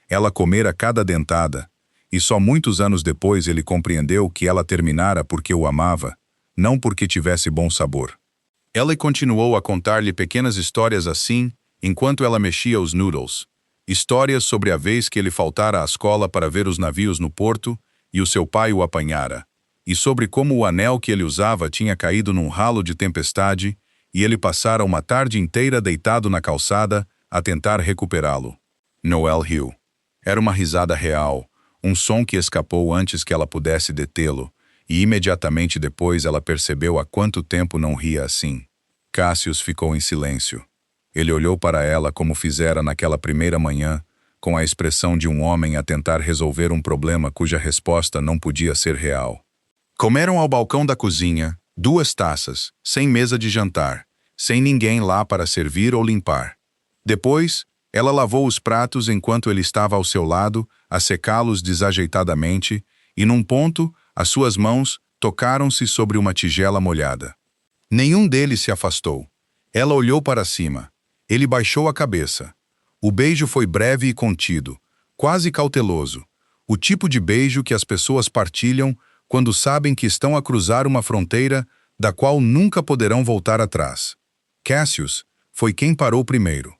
Ela comera cada dentada, e só muitos anos depois ele compreendeu que ela terminara porque o amava, não porque tivesse bom sabor. Ela continuou a contar-lhe pequenas histórias assim, enquanto ela mexia os noodles. Histórias sobre a vez que ele faltara à escola para ver os navios no porto e o seu pai o apanhara, e sobre como o anel que ele usava tinha caído num ralo de tempestade e ele passara uma tarde inteira deitado na calçada a tentar recuperá-lo. Noelle riu. Era uma risada real, um som que escapou antes que ela pudesse detê-lo, e imediatamente depois ela percebeu há quanto tempo não ria assim. Cassius ficou em silêncio. Ele olhou para ela como fizera naquela primeira manhã, com a expressão de um homem a tentar resolver um problema cuja resposta não podia ser real. Comeram ao balcão da cozinha, 2 taças, sem mesa de jantar, sem ninguém lá para servir ou limpar. Depois, ela lavou os pratos enquanto ele estava ao seu lado, a secá-los desajeitadamente, e num ponto, as suas mãos tocaram-se sobre uma tigela molhada. Nenhum deles se afastou. Ela olhou para cima. Ele baixou a cabeça. O beijo foi breve e contido, quase cauteloso. O tipo de beijo que as pessoas partilham quando sabem que estão a cruzar uma fronteira da qual nunca poderão voltar atrás. Cassius foi quem parou primeiro.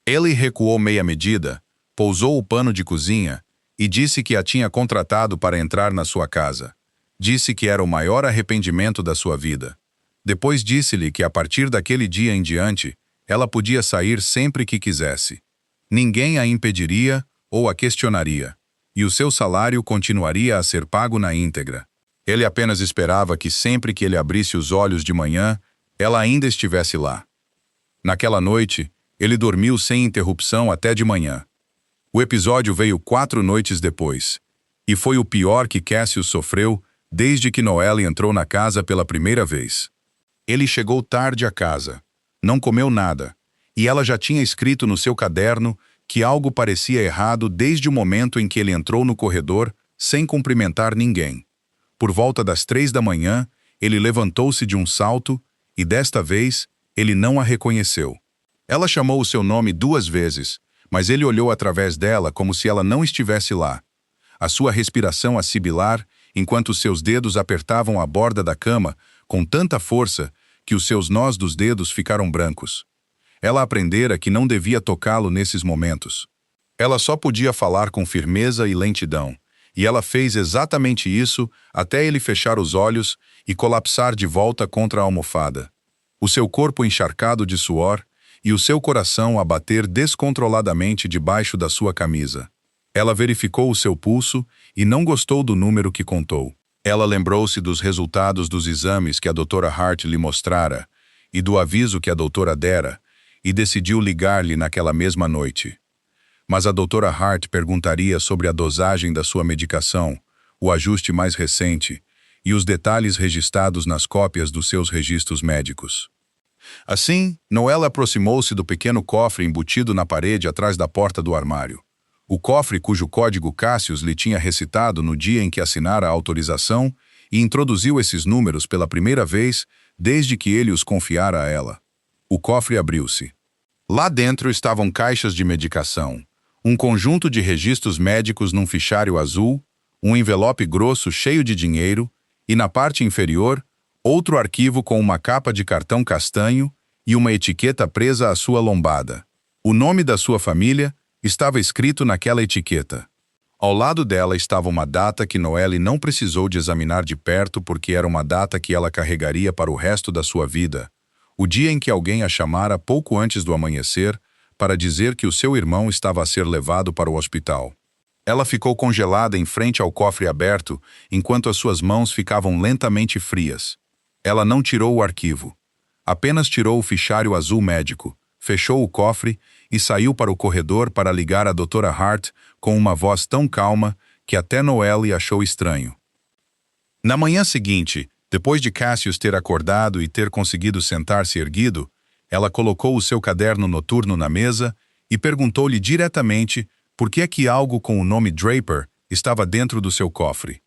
Ele recuou meia medida, pousou o pano de cozinha e disse que a tinha contratado para entrar na sua casa. Disse que era o maior arrependimento da sua vida. Depois disse-lhe que a partir daquele dia em diante, ela podia sair sempre que quisesse. Ninguém a impediria ou a questionaria, e o seu salário continuaria a ser pago na íntegra. Ele apenas esperava que sempre que ele abrisse os olhos de manhã, ela ainda estivesse lá. Naquela noite, ele dormiu sem interrupção até de manhã. O episódio veio 4 noites depois, e foi o pior que Cassius sofreu desde que Noelle entrou na casa pela primeira vez. Ele chegou tarde à casa, não comeu nada, e ela já tinha escrito no seu caderno que algo parecia errado desde o momento em que ele entrou no corredor sem cumprimentar ninguém. Por volta das 3 da manhã, ele levantou-se de um salto e, desta vez, ele não a reconheceu. Ela chamou o seu nome 2 vezes, mas ele olhou através dela como se ela não estivesse lá. A sua respiração a sibilar, enquanto seus dedos apertavam a borda da cama com tanta força que os seus nós dos dedos ficaram brancos. Ela aprendera que não devia tocá-lo nesses momentos. Ela só podia falar com firmeza e lentidão, e ela fez exatamente isso até ele fechar os olhos e colapsar de volta contra a almofada. O seu corpo encharcado de suor e o seu coração a bater descontroladamente debaixo da sua camisa. Ela verificou o seu pulso e não gostou do número que contou. Ela lembrou-se dos resultados dos exames que a doutora Hart lhe mostrara e do aviso que a doutora dera, e decidiu ligar-lhe naquela mesma noite. Mas a doutora Hart perguntaria sobre a dosagem da sua medicação, o ajuste mais recente e os detalhes registrados nas cópias dos seus registros médicos. Assim, Noelle aproximou-se do pequeno cofre embutido na parede atrás da porta do armário. O cofre cujo código Cassius lhe tinha recitado no dia em que assinara a autorização e introduziu esses números pela primeira vez desde que ele os confiara a ela. O cofre abriu-se. Lá dentro estavam caixas de medicação, um conjunto de registros médicos num fichário azul, um envelope grosso cheio de dinheiro e, na parte inferior, outro arquivo com uma capa de cartão castanho e uma etiqueta presa à sua lombada. O nome da sua família estava escrito naquela etiqueta. Ao lado dela estava uma data que Noelle não precisou de examinar de perto porque era uma data que ela carregaria para o resto da sua vida, o dia em que alguém a chamara pouco antes do amanhecer para dizer que o seu irmão estava a ser levado para o hospital. Ela ficou congelada em frente ao cofre aberto enquanto as suas mãos ficavam lentamente frias. Ela não tirou o arquivo. Apenas tirou o fichário azul médico, fechou o cofre e saiu para o corredor para ligar a doutora Hart com uma voz tão calma que até Noelle achou estranho. Na manhã seguinte, depois de Cassius ter acordado e ter conseguido sentar-se erguido, ela colocou o seu caderno noturno na mesa e perguntou-lhe diretamente por que é que algo com o nome Draper estava dentro do seu cofre.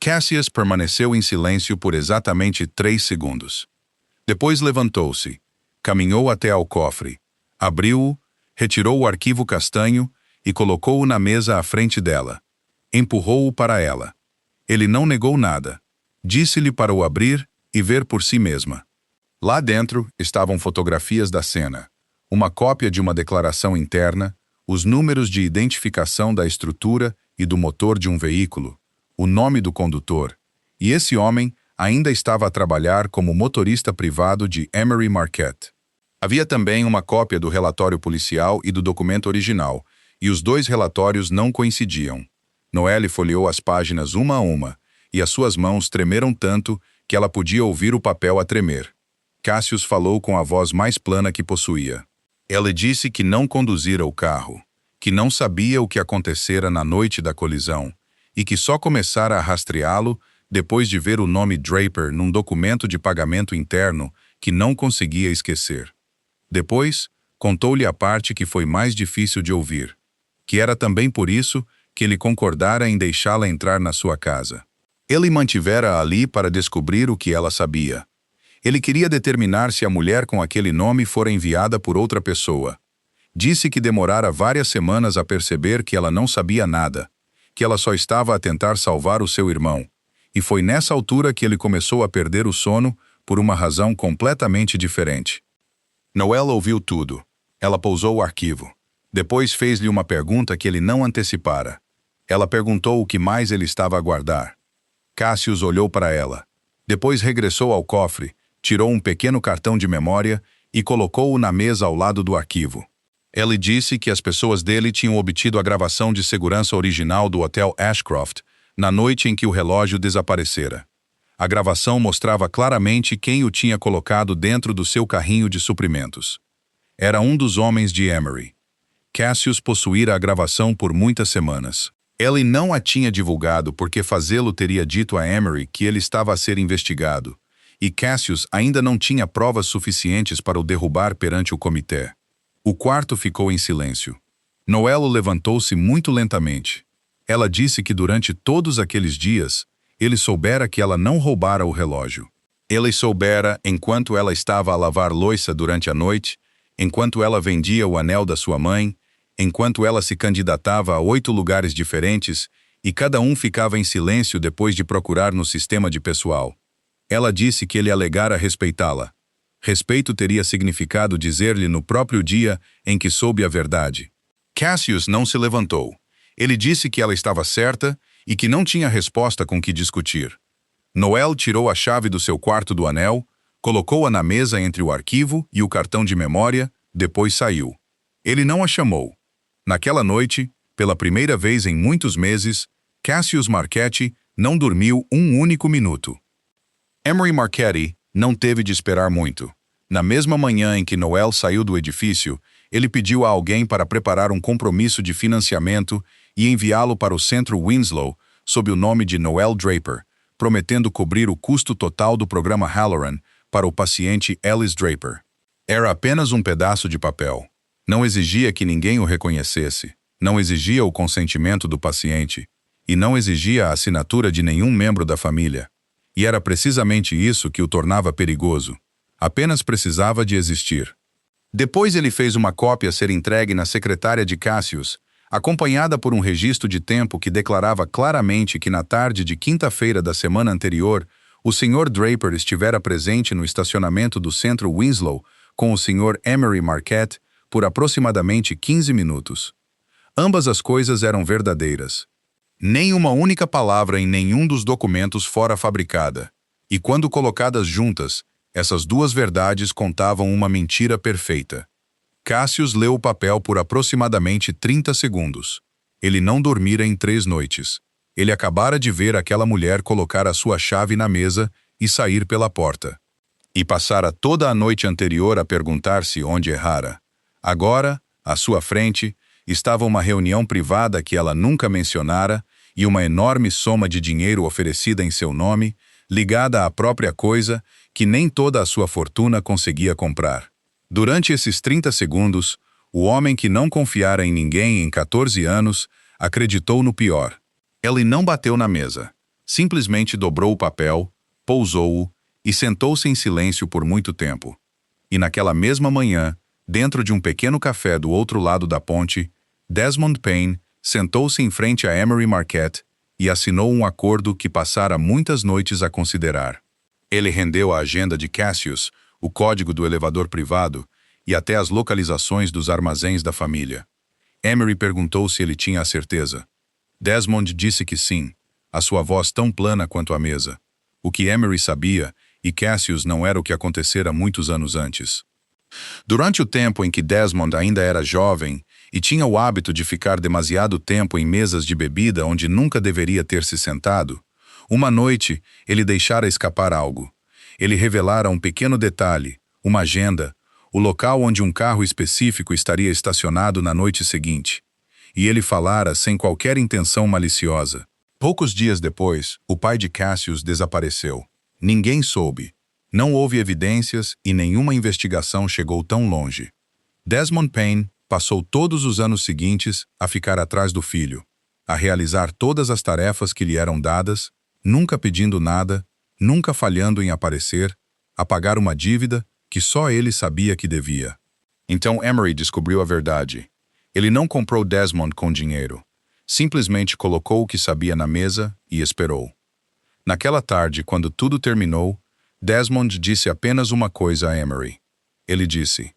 Cassius permaneceu em silêncio por exatamente 3 segundos. Depois levantou-se, caminhou até ao cofre, abriu-o, retirou o arquivo castanho e colocou-o na mesa à frente dela. Empurrou-o para ela. Ele não negou nada. Disse-lhe para o abrir e ver por si mesma. Lá dentro estavam fotografias da cena, uma cópia de uma declaração interna, os números de identificação da estrutura e do motor de um veículo, o nome do condutor, e esse homem ainda estava a trabalhar como motorista privado de Emery Marquette. Havia também uma cópia do relatório policial e do documento original, e os 2 relatórios não coincidiam. Noelle folheou as páginas uma a uma, e as suas mãos tremeram tanto que ela podia ouvir o papel a tremer. Cassius falou com a voz mais plana que possuía. Ela disse que não conduzira o carro, que não sabia o que acontecera na noite da colisão, e que só começara a rastreá-lo depois de ver o nome Draper num documento de pagamento interno que não conseguia esquecer. Depois, contou-lhe a parte que foi mais difícil de ouvir, que era também por isso que ele concordara em deixá-la entrar na sua casa. Ele mantivera ali para descobrir o que ela sabia. Ele queria determinar se a mulher com aquele nome fora enviada por outra pessoa. Disse que demorara várias semanas a perceber que ela não sabia nada, que ela só estava a tentar salvar o seu irmão, e foi nessa altura que ele começou a perder o sono por uma razão completamente diferente. Noelle ouviu tudo. Ela pousou o arquivo. Depois fez-lhe uma pergunta que ele não antecipara. Ela perguntou o que mais ele estava a guardar. Cassius olhou para ela. Depois regressou ao cofre, tirou um pequeno cartão de memória e colocou-o na mesa ao lado do arquivo. Ele disse que as pessoas dele tinham obtido a gravação de segurança original do Hotel Ashcroft na noite em que o relógio desaparecera. A gravação mostrava claramente quem o tinha colocado dentro do seu carrinho de suprimentos. Era um dos homens de Emery. Cassius possuíra a gravação por muitas semanas. Ele não a tinha divulgado porque fazê-lo teria dito a Emery que ele estava a ser investigado, e Cassius ainda não tinha provas suficientes para o derrubar perante o comitê. O quarto ficou em silêncio. Noelle levantou-se muito lentamente. Ela disse que durante todos aqueles dias, ele soubera que ela não roubara o relógio. Ele soubera enquanto ela estava a lavar louça durante a noite, enquanto ela vendia o anel da sua mãe, enquanto ela se candidatava a 8 lugares diferentes e cada um ficava em silêncio depois de procurar no sistema de pessoal. Ela disse que ele alegara respeitá-la. Respeito teria significado dizer-lhe no próprio dia em que soube a verdade. Cassius não se levantou. Ele disse que ela estava certa e que não tinha resposta com que discutir. Noelle tirou a chave do seu quarto do anel, colocou-a na mesa entre o arquivo e o cartão de memória, depois saiu. Ele não a chamou. Naquela noite, pela primeira vez em muitos meses, Cassius Marquette não dormiu um único minuto. Emery Marquette não teve de esperar muito. Na mesma manhã em que Noel saiu do edifício, ele pediu a alguém para preparar um compromisso de financiamento e enviá-lo para o centro Winslow sob o nome de Noel Draper, prometendo cobrir o custo total do programa Halloran para o paciente Ellis Draper. Era apenas um pedaço de papel. Não exigia que ninguém o reconhecesse, não exigia o consentimento do paciente e não exigia a assinatura de nenhum membro da família. E era precisamente isso que o tornava perigoso. Apenas precisava de existir. Depois ele fez uma cópia ser entregue na secretária de Cassius, acompanhada por um registro de tempo que declarava claramente que na tarde de quinta-feira da semana anterior, o Sr. Draper estivera presente no estacionamento do centro Winslow com o Sr. Emery Marquette por aproximadamente 15 minutos. Ambas as coisas eram verdadeiras. Nem uma única palavra em nenhum dos documentos fora fabricada. E quando colocadas juntas, essas duas verdades contavam uma mentira perfeita. Cassius leu o papel por aproximadamente 30 segundos. Ele não dormira em 3 noites. Ele acabara de ver aquela mulher colocar a sua chave na mesa e sair pela porta. E passara toda a noite anterior a perguntar-se onde errara. Agora, à sua frente, estava uma reunião privada que ela nunca mencionara e uma enorme soma de dinheiro oferecida em seu nome, ligada à própria coisa que nem toda a sua fortuna conseguia comprar. Durante esses 30 segundos, o homem que não confiara em ninguém em 14 anos acreditou no pior. Ele não bateu na mesa. Simplesmente dobrou o papel, pousou-o e sentou-se em silêncio por muito tempo. E naquela mesma manhã, dentro de um pequeno café do outro lado da ponte, Desmond Payne sentou-se em frente a Emery Marquette e assinou um acordo que passara muitas noites a considerar. Ele rendeu a agenda de Cassius, o código do elevador privado e até as localizações dos armazéns da família. Emery perguntou se ele tinha a certeza. Desmond disse que sim, a sua voz tão plana quanto a mesa. O que Emery sabia, e Cassius não era o que acontecera muitos anos antes. Durante o tempo em que Desmond ainda era jovem e tinha o hábito de ficar demasiado tempo em mesas de bebida onde nunca deveria ter se sentado, uma noite ele deixara escapar algo. Ele revelara um pequeno detalhe, uma agenda, o local onde um carro específico estaria estacionado na noite seguinte. E ele falara sem qualquer intenção maliciosa. Poucos dias depois, o pai de Cassius desapareceu. Ninguém soube. Não houve evidências e nenhuma investigação chegou tão longe. Desmond Payne passou todos os anos seguintes a ficar atrás do filho, a realizar todas as tarefas que lhe eram dadas, nunca pedindo nada, nunca falhando em aparecer, a pagar uma dívida que só ele sabia que devia. Então Emery descobriu a verdade. Ele não comprou Desmond com dinheiro. Simplesmente colocou o que sabia na mesa e esperou. Naquela tarde, quando tudo terminou, Desmond disse apenas uma coisa a Emery. Ele disse: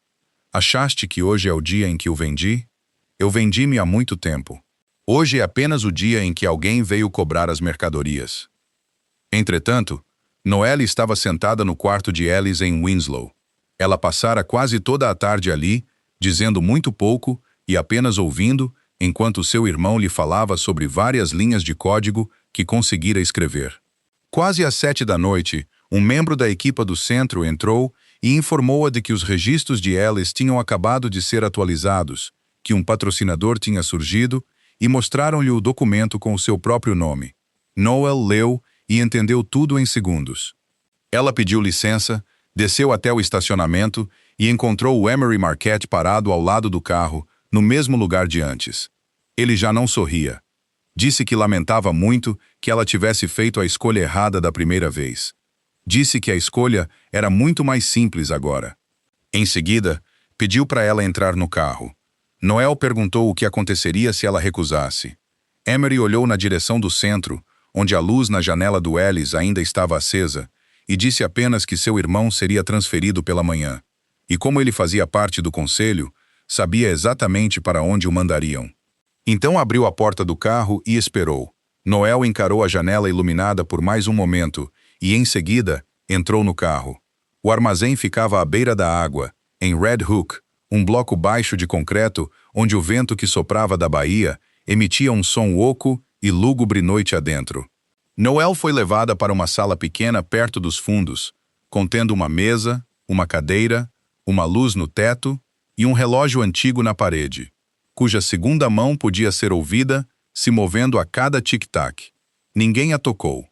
"Achaste que hoje é o dia em que o vendi? Eu vendi-me há muito tempo. Hoje é apenas o dia em que alguém veio cobrar as mercadorias." Entretanto, Noelle estava sentada no quarto de Ellis em Winslow. Ela passara quase toda a tarde ali, dizendo muito pouco e apenas ouvindo, enquanto seu irmão lhe falava sobre várias linhas de código que conseguira escrever. Quase às 7 da noite, um membro da equipa do centro entrou e informou-a de que os registros de Ellis tinham acabado de ser atualizados, que um patrocinador tinha surgido e mostraram-lhe o documento com o seu próprio nome. Noel leu e entendeu tudo em segundos. Ela pediu licença, desceu até o estacionamento e encontrou o Emery Marquette parado ao lado do carro, no mesmo lugar de antes. Ele já não sorria. Disse que lamentava muito que ela tivesse feito a escolha errada da primeira vez. Disse que a escolha era muito mais simples agora. Em seguida, pediu para ela entrar no carro. Noel perguntou o que aconteceria se ela recusasse. Emery olhou na direção do centro, onde a luz na janela do Ellis ainda estava acesa, e disse apenas que seu irmão seria transferido pela manhã. E como ele fazia parte do conselho, sabia exatamente para onde o mandariam. Então abriu a porta do carro e esperou. Noel encarou a janela iluminada por mais um momento e, em seguida, entrou no carro. O armazém ficava à beira da água, em Red Hook, um bloco baixo de concreto onde o vento que soprava da baía emitia um som oco e lúgubre noite adentro. Noel foi levada para uma sala pequena perto dos fundos, contendo uma mesa, uma cadeira, uma luz no teto e um relógio antigo na parede, cuja segunda mão podia ser ouvida se movendo a cada tic-tac. Ninguém a tocou.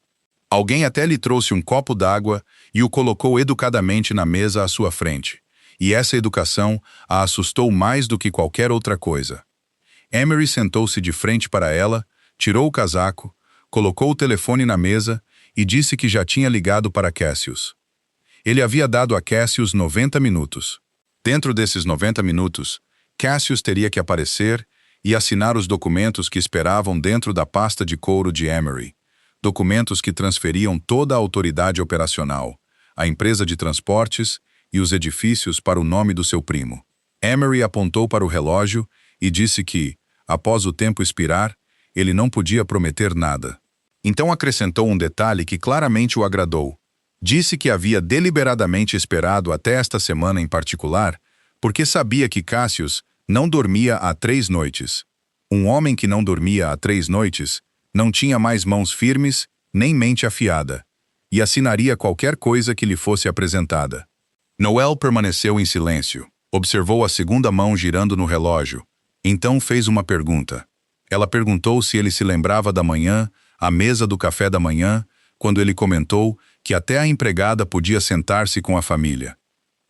Alguém até lhe trouxe um copo d'água e o colocou educadamente na mesa à sua frente, e essa educação a assustou mais do que qualquer outra coisa. Emery sentou-se de frente para ela, tirou o casaco, colocou o telefone na mesa e disse que já tinha ligado para Cassius. Ele havia dado a Cassius 90 minutos. Dentro desses 90 minutos, Cassius teria que aparecer e assinar os documentos que esperavam dentro da pasta de couro de Emery, documentos que transferiam toda a autoridade operacional, a empresa de transportes e os edifícios para o nome do seu primo. Emery apontou para o relógio e disse que, após o tempo expirar, ele não podia prometer nada. Então acrescentou um detalhe que claramente o agradou. Disse que havia deliberadamente esperado até esta semana em particular, porque sabia que Cassius não dormia há 3 noites. Um homem que não dormia há 3 noites não tinha mais mãos firmes nem mente afiada, e assinaria qualquer coisa que lhe fosse apresentada. Noel permaneceu em silêncio, observou a segunda mão girando no relógio, então fez uma pergunta. Ela perguntou se ele se lembrava da manhã, à mesa do café da manhã, quando ele comentou que até a empregada podia sentar-se com a família.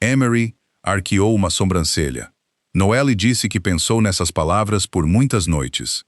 Emery arqueou uma sobrancelha. Noel lhe disse que pensou nessas palavras por muitas noites.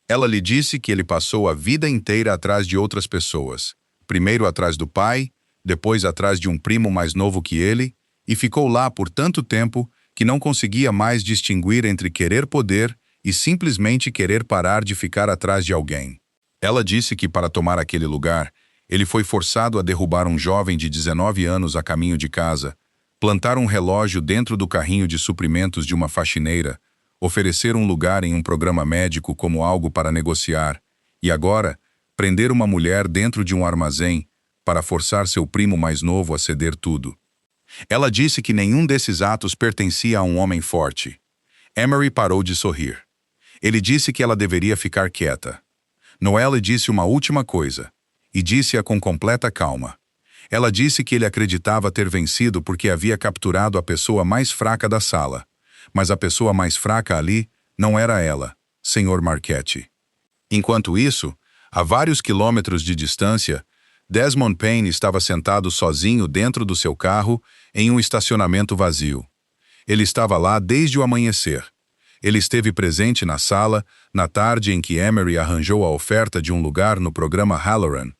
Ela lhe disse que ele passou a vida inteira atrás de outras pessoas, primeiro atrás do pai, depois atrás de um primo mais novo que ele, e ficou lá por tanto tempo que não conseguia mais distinguir entre querer poder e simplesmente querer parar de ficar atrás de alguém. Ela disse que para tomar aquele lugar, ele foi forçado a derrubar um jovem de 19 anos a caminho de casa, plantar um relógio dentro do carrinho de suprimentos de uma faxineira, oferecer um lugar em um programa médico como algo para negociar, e agora, prender uma mulher dentro de um armazém para forçar seu primo mais novo a ceder tudo. Ela disse que nenhum desses atos pertencia a um homem forte. Emery parou de sorrir. Ele disse que ela deveria ficar quieta. Noel lhe disse uma última coisa, e disse-a com completa calma. Ela disse que ele acreditava ter vencido porque havia capturado a pessoa mais fraca da sala, mas a pessoa mais fraca ali não era ela, Sr. Marchetti. Enquanto isso, a vários quilômetros de distância, Desmond Payne estava sentado sozinho dentro do seu carro em um estacionamento vazio. Ele estava lá desde o amanhecer. Ele esteve presente na sala na tarde em que Emery arranjou a oferta de um lugar no programa Halloran,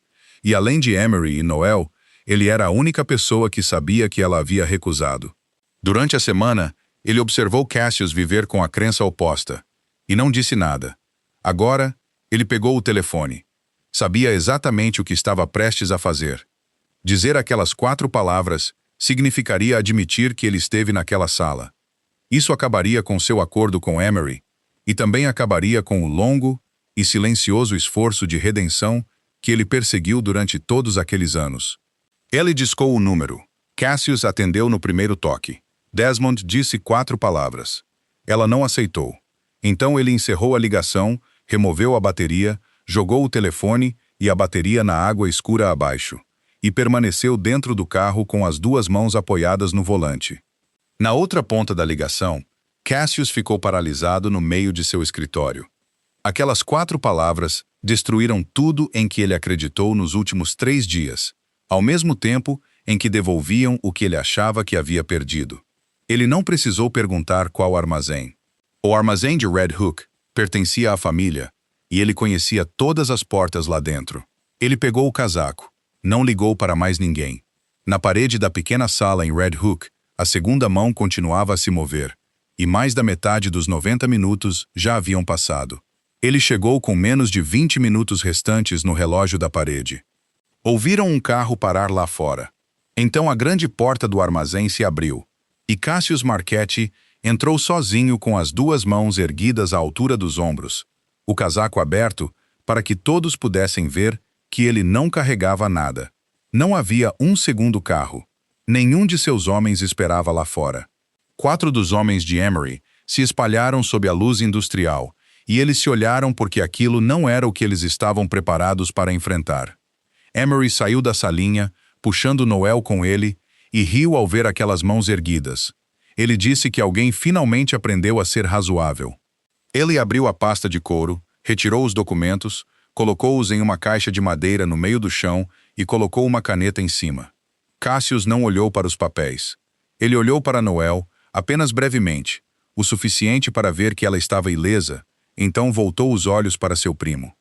e além de Emery e Noel, ele era a única pessoa que sabia que ela havia recusado. Durante a semana, ele observou Cassius viver com a crença oposta, e não disse nada. Agora, ele pegou o telefone. Sabia exatamente o que estava prestes a fazer. Dizer aquelas 4 palavras significaria admitir que ele esteve naquela sala. Isso acabaria com seu acordo com Emery, e também acabaria com o longo e silencioso esforço de redenção que ele perseguiu durante todos aqueles anos. Ele discou o número. Cassius atendeu no primeiro toque. Desmond disse 4 palavras. Ela não aceitou. Então ele encerrou a ligação, removeu a bateria, jogou o telefone e a bateria na água escura abaixo, e permaneceu dentro do carro com as 2 mãos apoiadas no volante. Na outra ponta da ligação, Cassius ficou paralisado no meio de seu escritório. Aquelas 4 palavras destruíram tudo em que ele acreditou nos últimos 3 dias, ao mesmo tempo em que devolviam o que ele achava que havia perdido. Ele não precisou perguntar qual armazém. O armazém de Red Hook pertencia à família, e ele conhecia todas as portas lá dentro. Ele pegou o casaco. Não ligou para mais ninguém. Na parede da pequena sala em Red Hook, a segunda mão continuava a se mover, e mais da metade dos 90 minutos já haviam passado. Ele chegou com menos de 20 minutos restantes no relógio da parede. Ouviram um carro parar lá fora. Então a grande porta do armazém se abriu, e Cassius Marchetti entrou sozinho com as 2 mãos erguidas à altura dos ombros, o casaco aberto para que todos pudessem ver que ele não carregava nada. Não havia um segundo carro. Nenhum de seus homens esperava lá fora. 4 dos homens de Emery se espalharam sob a luz industrial, e eles se olharam porque aquilo não era o que eles estavam preparados para enfrentar. Emery saiu da salinha, puxando Noel com ele, e riu ao ver aquelas mãos erguidas. Ele disse que alguém finalmente aprendeu a ser razoável. Ele abriu a pasta de couro, retirou os documentos, colocou-os em uma caixa de madeira no meio do chão e colocou uma caneta em cima. Cassius não olhou para os papéis. Ele olhou para Noel, apenas brevemente, o suficiente para ver que ela estava ilesa, então voltou os olhos para seu primo.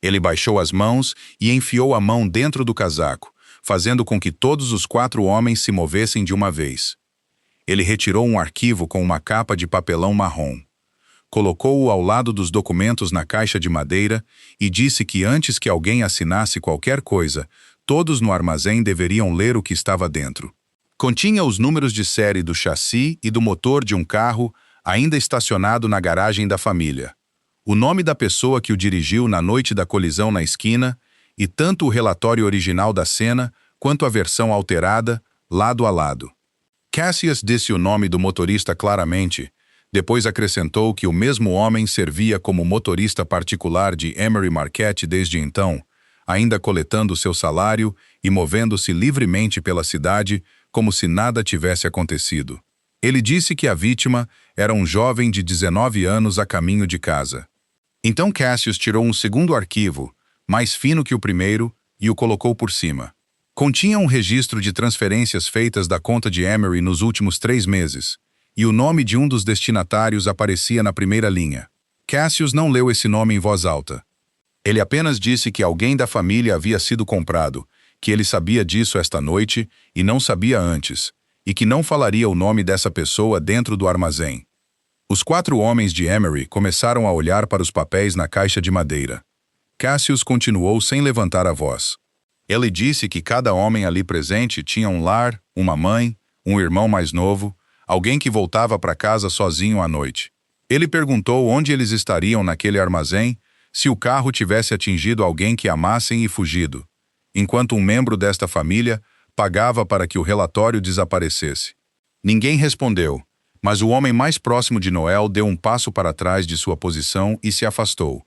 Ele baixou as mãos e enfiou a mão dentro do casaco, fazendo com que todos os 4 homens se movessem de uma vez. Ele retirou um arquivo com uma capa de papelão marrom. Colocou-o ao lado dos documentos na caixa de madeira e disse que antes que alguém assinasse qualquer coisa, todos no armazém deveriam ler o que estava dentro. Continha os números de série do chassi e do motor de um carro ainda estacionado na garagem da família, o nome da pessoa que o dirigiu na noite da colisão na esquina e tanto o relatório original da cena quanto a versão alterada, lado a lado. Cassius disse o nome do motorista claramente, depois acrescentou que o mesmo homem servia como motorista particular de Emery Marquette desde então, ainda coletando seu salário e movendo-se livremente pela cidade como se nada tivesse acontecido. Ele disse que a vítima era um jovem de 19 anos a caminho de casa. Então Cassius tirou um segundo arquivo, mais fino que o primeiro, e o colocou por cima. Continha um registro de transferências feitas da conta de Emery nos últimos 3 meses, e o nome de um dos destinatários aparecia na primeira linha. Cassius não leu esse nome em voz alta. Ele apenas disse que alguém da família havia sido comprado, que ele sabia disso esta noite e não sabia antes, e que não falaria o nome dessa pessoa dentro do armazém. Os 4 homens de Emery começaram a olhar para os papéis na caixa de madeira. Cassius continuou sem levantar a voz. Ele disse que cada homem ali presente tinha um lar, uma mãe, um irmão mais novo, alguém que voltava para casa sozinho à noite. Ele perguntou onde eles estariam naquele armazém se o carro tivesse atingido alguém que amassem e fugido, enquanto um membro desta família pagava para que o relatório desaparecesse. Ninguém respondeu, mas o homem mais próximo de Noel deu um passo para trás de sua posição e se afastou.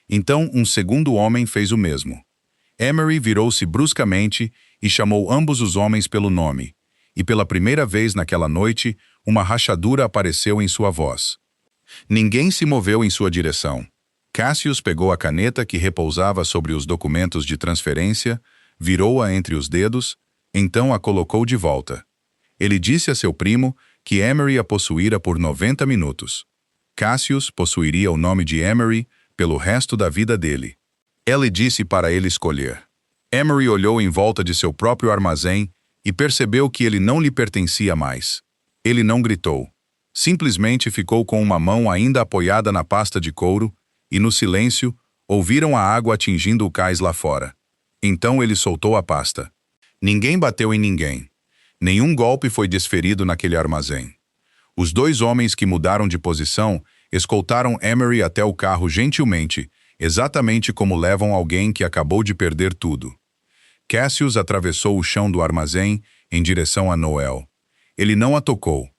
Então um segundo homem fez o mesmo. Emery virou-se bruscamente e chamou ambos os homens pelo nome, e pela primeira vez naquela noite, uma rachadura apareceu em sua voz. Ninguém se moveu em sua direção. Cassius pegou a caneta que repousava sobre os documentos de transferência, virou-a entre os dedos, então a colocou de volta. Ele disse a seu primo que Emery a possuíra por 90 minutos. Cassius possuiria o nome de Emery pelo resto da vida dele. Ele disse para ele escolher. Emery olhou em volta de seu próprio armazém e percebeu que ele não lhe pertencia mais. Ele não gritou. Simplesmente ficou com uma mão ainda apoiada na pasta de couro e, no silêncio, ouviram a água atingindo o cais lá fora. Então ele soltou a pasta. Ninguém bateu em ninguém. Nenhum golpe foi desferido naquele armazém. Os 2 homens que mudaram de posição escoltaram Emery até o carro gentilmente, exatamente como levam alguém que acabou de perder tudo. Cassius atravessou o chão do armazém em direção a Noel. Ele não a tocou.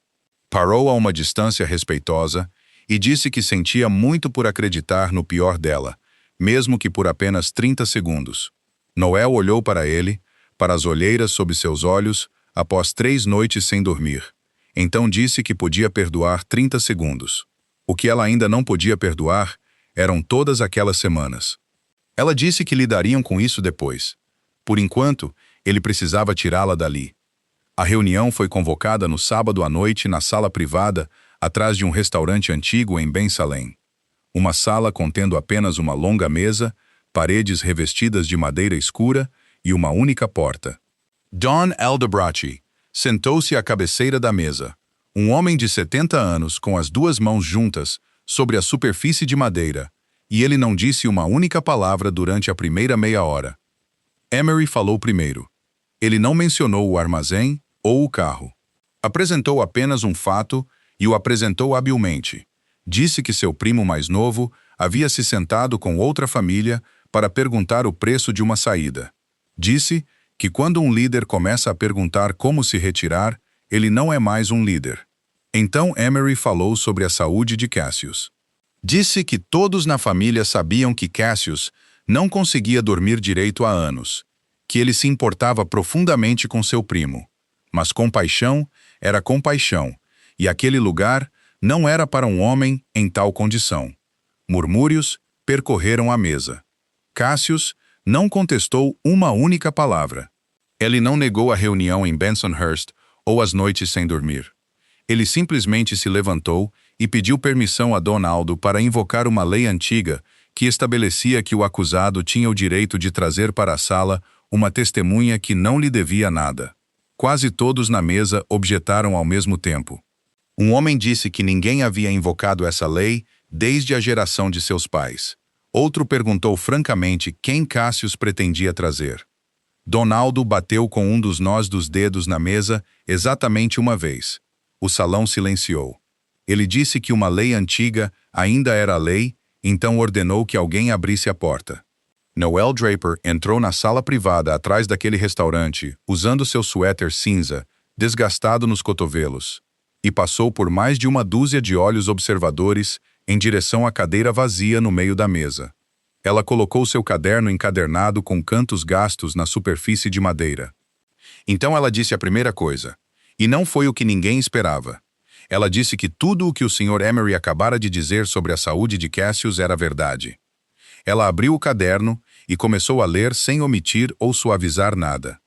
Parou a uma distância respeitosa e disse que sentia muito por acreditar no pior dela, mesmo que por apenas 30 segundos. Noel olhou para ele, para as olheiras sob seus olhos, após 3 noites sem dormir. Então disse que podia perdoar 30 segundos. O que ela ainda não podia perdoar eram todas aquelas semanas. Ela disse que lidariam com isso depois. Por enquanto, ele precisava tirá-la dali. A reunião foi convocada no sábado à noite na sala privada, atrás de um restaurante antigo em Ben Salem. Uma sala contendo apenas uma longa mesa, paredes revestidas de madeira escura e uma única porta. Don Aldebracci sentou-se à cabeceira da mesa, um homem de 70 anos com as 2 mãos juntas sobre a superfície de madeira, e ele não disse uma única palavra durante a primeira meia hora. Emery falou primeiro. Ele não mencionou o armazém ou o carro. Apresentou apenas um fato e o apresentou habilmente. Disse que seu primo mais novo havia se sentado com outra família para perguntar o preço de uma saída. Disse que quando um líder começa a perguntar como se retirar, ele não é mais um líder. Então Emery falou sobre a saúde de Cassius. Disse que todos na família sabiam que Cassius não conseguia dormir direito há anos, que ele se importava profundamente com seu primo, Mas compaixão era compaixão, e aquele lugar não era para um homem em tal condição. Murmúrios percorreram a mesa. Cassius não contestou uma única palavra. Ele não negou a reunião em Bensonhurst ou as noites sem dormir. Ele simplesmente se levantou e pediu permissão a Donaldo para invocar uma lei antiga que estabelecia que o acusado tinha o direito de trazer para a sala uma testemunha que não lhe devia nada. Quase todos na mesa objetaram ao mesmo tempo. Um homem disse que ninguém havia invocado essa lei desde a geração de seus pais. Outro perguntou francamente quem Cassius pretendia trazer. Donaldo bateu com um dos nós dos dedos na mesa exatamente uma vez. O salão silenciou. Ele disse que uma lei antiga ainda era lei, então ordenou que alguém abrisse a porta. Noel Draper entrou na sala privada atrás daquele restaurante, usando seu suéter cinza, desgastado nos cotovelos, e passou por mais de uma dúzia de olhos observadores em direção à cadeira vazia no meio da mesa. Ela colocou seu caderno encadernado com cantos gastos na superfície de madeira. Então ela disse a primeira coisa, e não foi o que ninguém esperava. Ela disse que tudo o que o Sr. Emery acabara de dizer sobre a saúde de Cassius era verdade. Ela abriu o caderno e começou a ler sem omitir ou suavizar nada.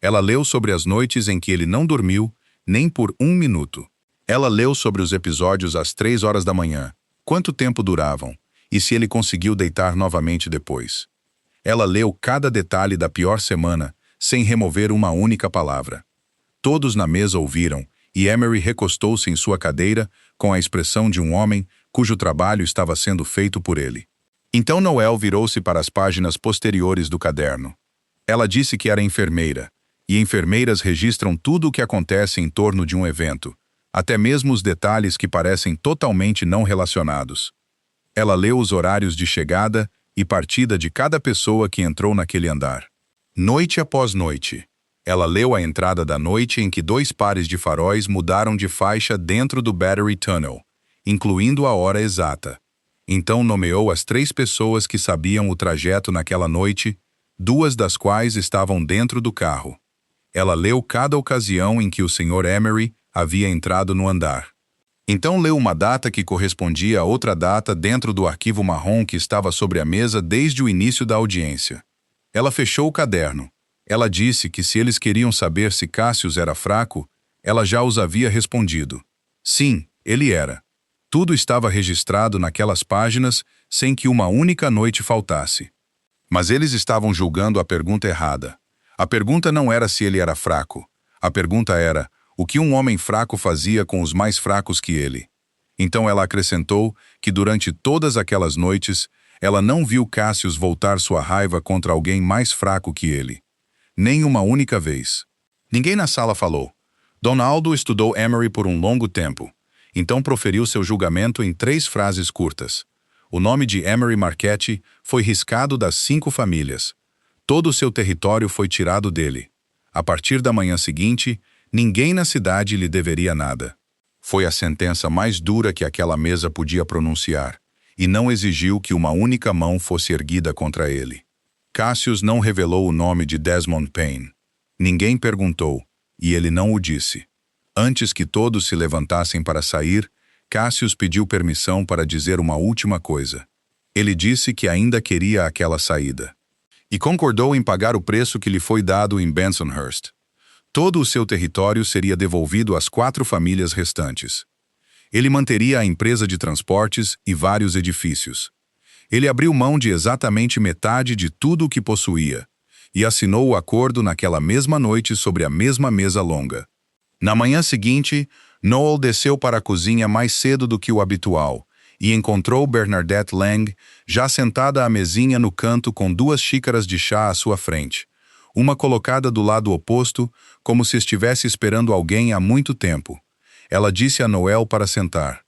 Ela leu sobre as noites em que ele não dormiu, nem por um minuto. Ela leu sobre os episódios às 3 horas da manhã, quanto tempo duravam, e se ele conseguiu deitar novamente depois. Ela leu cada detalhe da pior semana, sem remover uma única palavra. Todos na mesa ouviram, e Emery recostou-se em sua cadeira com a expressão de um homem cujo trabalho estava sendo feito por ele. Então Noel virou-se para as páginas posteriores do caderno. Ela disse que era enfermeira, e enfermeiras registram tudo o que acontece em torno de um evento, até mesmo os detalhes que parecem totalmente não relacionados. Ela leu os horários de chegada e partida de cada pessoa que entrou naquele andar. Noite após noite, ela leu a entrada da noite em que 2 pares de faróis mudaram de faixa dentro do Battery Tunnel, incluindo a hora exata. Então nomeou as 3 pessoas que sabiam o trajeto naquela noite, 2 das quais estavam dentro do carro. Ela leu cada ocasião em que o Sr. Emery havia entrado no andar. Então leu uma data que correspondia a outra data dentro do arquivo marrom que estava sobre a mesa desde o início da audiência. Ela fechou o caderno. Ela disse que se eles queriam saber se Cassius era fraco, ela já os havia respondido. Sim, ele era. Tudo estava registrado naquelas páginas sem que uma única noite faltasse. Mas eles estavam julgando a pergunta errada. A pergunta não era se ele era fraco. A pergunta era o que um homem fraco fazia com os mais fracos que ele. Então ela acrescentou que durante todas aquelas noites, ela não viu Cassius voltar sua raiva contra alguém mais fraco que ele. Nem uma única vez. Ninguém na sala falou. Donaldo estudou Emery por um longo tempo. Então proferiu seu julgamento em 3 frases curtas. O nome de Emery Marchetti foi riscado das 5 famílias. Todo o seu território foi tirado dele. A partir da manhã seguinte, ninguém na cidade lhe deveria nada. Foi a sentença mais dura que aquela mesa podia pronunciar, e não exigiu que uma única mão fosse erguida contra ele. Cassius não revelou o nome de Desmond Payne. Ninguém perguntou, e ele não o disse. Antes que todos se levantassem para sair, Cassius pediu permissão para dizer uma última coisa. Ele disse que ainda queria aquela saída. E concordou em pagar o preço que lhe foi dado em Bensonhurst. Todo o seu território seria devolvido às 4 famílias restantes. Ele manteria a empresa de transportes e vários edifícios. Ele abriu mão de exatamente metade de tudo o que possuía, e assinou o acordo naquela mesma noite sobre a mesma mesa longa. Na manhã seguinte, Noel desceu para a cozinha mais cedo do que o habitual e encontrou Bernadette Lang já sentada à mesinha no canto com 2 xícaras de chá à sua frente, uma colocada do lado oposto, como se estivesse esperando alguém há muito tempo. Ela disse a Noel para sentar.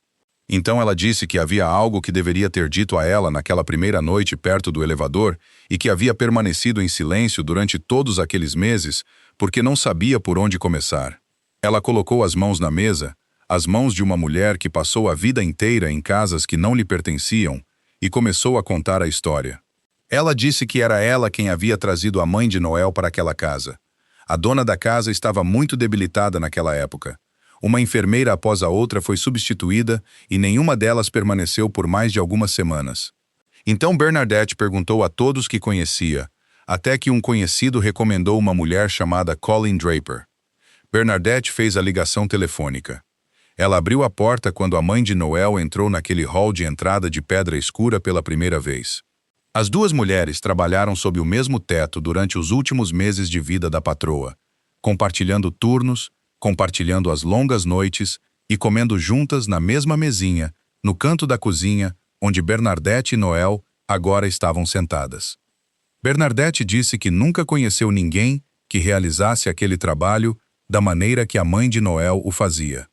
Então ela disse que havia algo que deveria ter dito a ela naquela primeira noite perto do elevador e que havia permanecido em silêncio durante todos aqueles meses porque não sabia por onde começar. Ela colocou as mãos na mesa, as mãos de uma mulher que passou a vida inteira em casas que não lhe pertenciam, e começou a contar a história. Ela disse que era ela quem havia trazido a mãe de Noel para aquela casa. A dona da casa estava muito debilitada naquela época. Uma enfermeira após a outra foi substituída e nenhuma delas permaneceu por mais de algumas semanas. Então Bernadette perguntou a todos que conhecia, até que um conhecido recomendou uma mulher chamada Colleen Draper. Bernadette fez a ligação telefônica. Ela abriu a porta quando a mãe de Noel entrou naquele hall de entrada de pedra escura pela primeira vez. As duas mulheres trabalharam sob o mesmo teto durante os últimos meses de vida da patroa, compartilhando turnos, compartilhando as longas noites e comendo juntas na mesma mesinha, no canto da cozinha, onde Bernadette e Noel agora estavam sentadas. Bernadette disse que nunca conheceu ninguém que realizasse aquele trabalho da maneira que a mãe de Noel o fazia.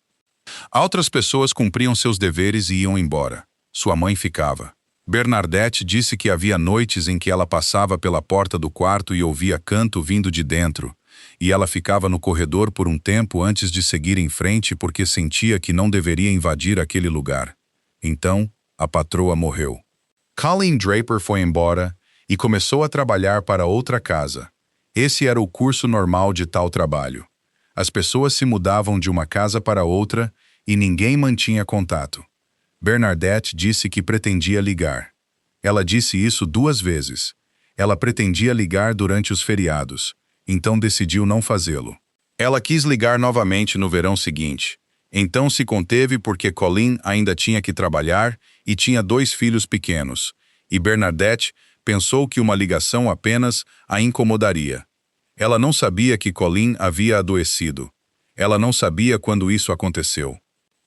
Outras pessoas cumpriam seus deveres e iam embora. Sua mãe ficava. Bernadette disse que havia noites em que ela passava pela porta do quarto e ouvia canto vindo de dentro, e ela ficava no corredor por um tempo antes de seguir em frente porque sentia que não deveria invadir aquele lugar. Então, a patroa morreu. Colleen Draper foi embora e começou a trabalhar para outra casa. Esse era o curso normal de tal trabalho. As pessoas se mudavam de uma casa para outra e ninguém mantinha contato. Bernadette disse que pretendia ligar. Ela disse isso 2 vezes. Ela pretendia ligar durante os feriados, então decidiu não fazê-lo. Ela quis ligar novamente no verão seguinte. Então se conteve porque Colleen ainda tinha que trabalhar e tinha 2 filhos pequenos, e Bernadette pensou que uma ligação apenas a incomodaria. Ela não sabia que Colleen havia adoecido. Ela não sabia quando isso aconteceu.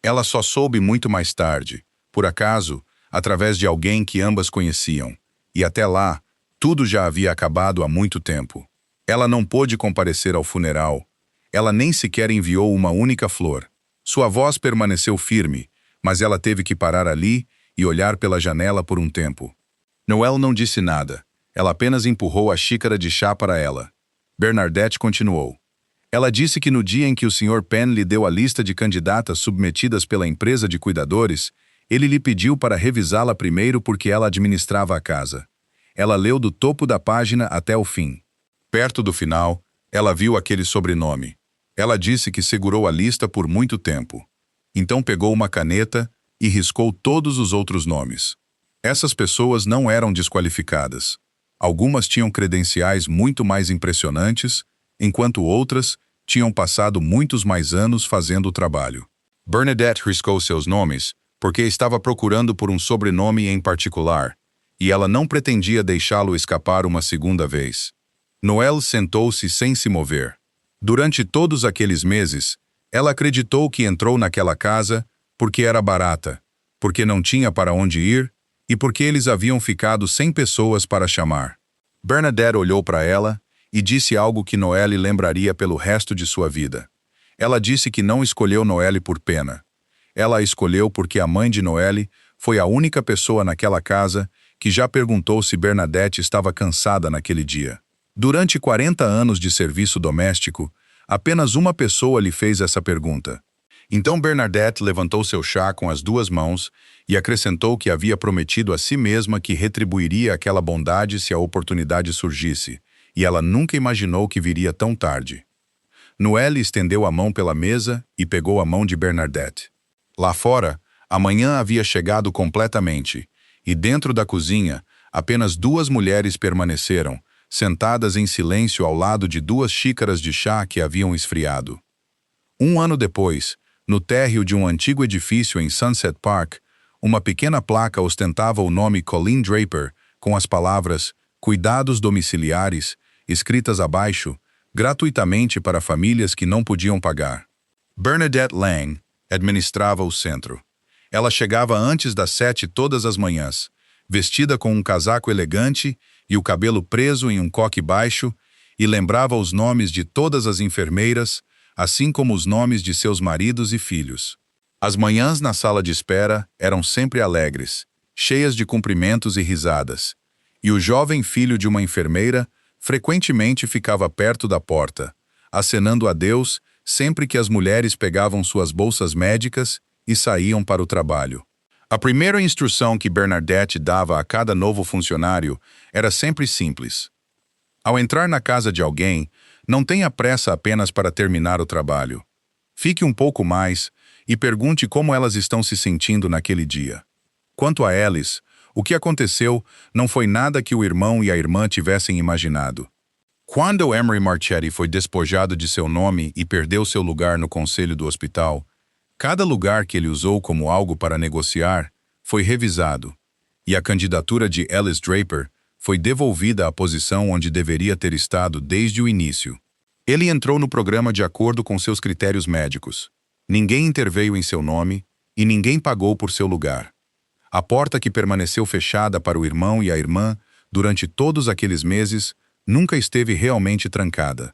Ela só soube muito mais tarde, por acaso, através de alguém que ambas conheciam. E até lá, tudo já havia acabado há muito tempo. Ela não pôde comparecer ao funeral. Ela nem sequer enviou uma única flor. Sua voz permaneceu firme, mas ela teve que parar ali e olhar pela janela por um tempo. Noel não disse nada. Ela apenas empurrou a xícara de chá para ela. Bernadette continuou. Ela disse que no dia em que o Sr. Penn lhe deu a lista de candidatas submetidas pela empresa de cuidadores, ele lhe pediu para revisá-la primeiro porque ela administrava a casa. Ela leu do topo da página até o fim. Perto do final, ela viu aquele sobrenome. Ela disse que segurou a lista por muito tempo. Então pegou uma caneta e riscou todos os outros nomes. Essas pessoas não eram desqualificadas. Algumas tinham credenciais muito mais impressionantes, enquanto outras tinham passado muitos mais anos fazendo o trabalho. Bernadette riscou seus nomes porque estava procurando por um sobrenome em particular, e ela não pretendia deixá-lo escapar uma segunda vez. Noel sentou-se sem se mover. Durante todos aqueles meses, ela acreditou que entrou naquela casa porque era barata, porque não tinha para onde ir e porque eles haviam ficado sem pessoas para chamar. Bernadette olhou para ela e disse algo que Noelle lembraria pelo resto de sua vida. Ela disse que não escolheu Noelle por pena. Ela a escolheu porque a mãe de Noelle foi a única pessoa naquela casa que já perguntou se Bernadette estava cansada naquele dia. Durante 40 anos de serviço doméstico, apenas uma pessoa lhe fez essa pergunta. Então Bernadette levantou seu chá com as 2 mãos e acrescentou que havia prometido a si mesma que retribuiria aquela bondade se a oportunidade surgisse, e ela nunca imaginou que viria tão tarde. Noelle estendeu a mão pela mesa e pegou a mão de Bernadette. Lá fora, a manhã havia chegado completamente, e dentro da cozinha, apenas 2 mulheres permaneceram, sentadas em silêncio ao lado de 2 xícaras de chá que haviam esfriado. 1 ano depois, no térreo de um antigo edifício em Sunset Park, uma pequena placa ostentava o nome Colleen Draper, com as palavras "Cuidados domiciliares", escritas abaixo, gratuitamente para famílias que não podiam pagar. Bernadette Lang administrava o centro. Ela chegava antes das 7 todas as manhãs, vestida com um casaco elegante e o cabelo preso em um coque baixo, e lembrava os nomes de todas as enfermeiras, assim como os nomes de seus maridos e filhos. As manhãs na sala de espera eram sempre alegres, cheias de cumprimentos e risadas, e o jovem filho de uma enfermeira frequentemente ficava perto da porta, acenando adeus sempre que as mulheres pegavam suas bolsas médicas e saíam para o trabalho. A primeira instrução que Bernadette dava a cada novo funcionário era sempre simples. Ao entrar na casa de alguém, não tenha pressa apenas para terminar o trabalho. Fique um pouco mais e pergunte como elas estão se sentindo naquele dia. Quanto a Alice, o que aconteceu não foi nada que o irmão e a irmã tivessem imaginado. Quando Emery Marchetti foi despojado de seu nome e perdeu seu lugar no conselho do hospital, cada lugar que ele usou como algo para negociar foi revisado, e a candidatura de Alice Draper foi devolvida à posição onde deveria ter estado desde o início. Ele entrou no programa de acordo com seus critérios médicos. Ninguém interveio em seu nome e ninguém pagou por seu lugar. A porta que permaneceu fechada para o irmão e a irmã durante todos aqueles meses nunca esteve realmente trancada.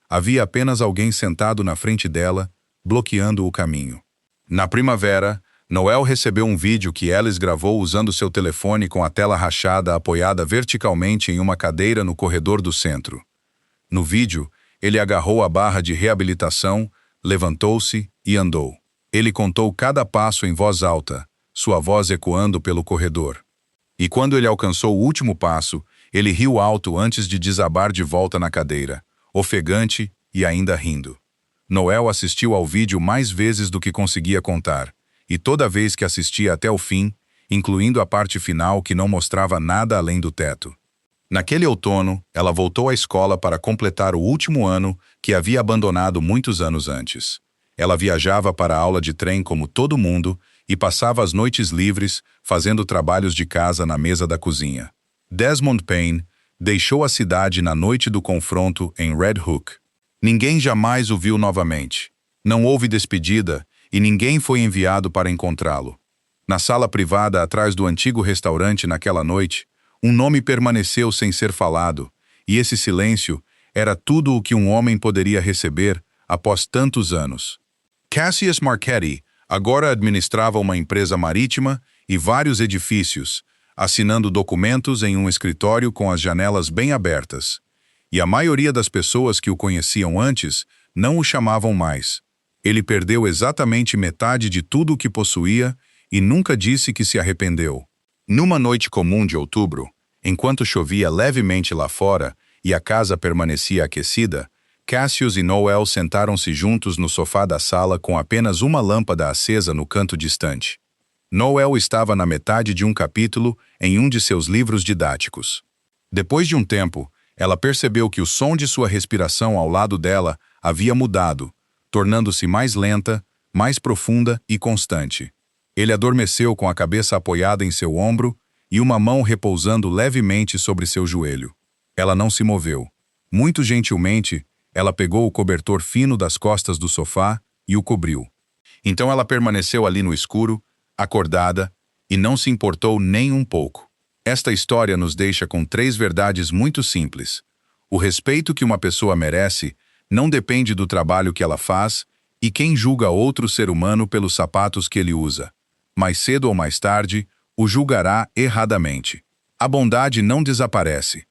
Havia apenas alguém sentado na frente dela, bloqueando o caminho. Na primavera, Noel recebeu um vídeo que Alice gravou usando seu telefone com a tela rachada apoiada verticalmente em uma cadeira no corredor do centro. No vídeo, ele agarrou a barra de reabilitação, levantou-se e andou. Ele contou cada passo em voz alta, sua voz ecoando pelo corredor. E quando ele alcançou o último passo, ele riu alto antes de desabar de volta na cadeira, ofegante e ainda rindo. Noel assistiu ao vídeo mais vezes do que conseguia contar, e toda vez que assistia até o fim, incluindo a parte final que não mostrava nada além do teto. Naquele outono, ela voltou à escola para completar o último ano que havia abandonado muitos anos antes. Ela viajava para a aula de trem como todo mundo e passava as noites livres fazendo trabalhos de casa na mesa da cozinha. Desmond Payne deixou a cidade na noite do confronto em Red Hook. Ninguém jamais o viu novamente. Não houve despedida e ninguém foi enviado para encontrá-lo. Na sala privada atrás do antigo restaurante naquela noite, um nome permaneceu sem ser falado, e esse silêncio era tudo o que um homem poderia receber após tantos anos. Cassius Marchetti agora administrava uma empresa marítima e vários edifícios, assinando documentos em um escritório com as janelas bem abertas. E a maioria das pessoas que o conheciam antes não o chamavam mais. Ele perdeu exatamente metade de tudo o que possuía e nunca disse que se arrependeu. Numa noite comum de outubro, enquanto chovia levemente lá fora e a casa permanecia aquecida, Cassius e Noel sentaram-se juntos no sofá da sala com apenas uma lâmpada acesa no canto distante. Noel estava na metade de um capítulo em um de seus livros didáticos. Depois de um tempo, ela percebeu que o som de sua respiração ao lado dela havia mudado, tornando-se mais lenta, mais profunda e constante. Ele adormeceu com a cabeça apoiada em seu ombro e uma mão repousando levemente sobre seu joelho. Ela não se moveu. Muito gentilmente, ela pegou o cobertor fino das costas do sofá e o cobriu. Então ela permaneceu ali no escuro, acordada, e não se importou nem um pouco. Esta história nos deixa com 3 verdades muito simples. O respeito que uma pessoa merece não depende do trabalho que ela faz e quem julga outro ser humano pelos sapatos que ele usa. Mais cedo ou mais tarde, o julgará erradamente. A bondade não desaparece.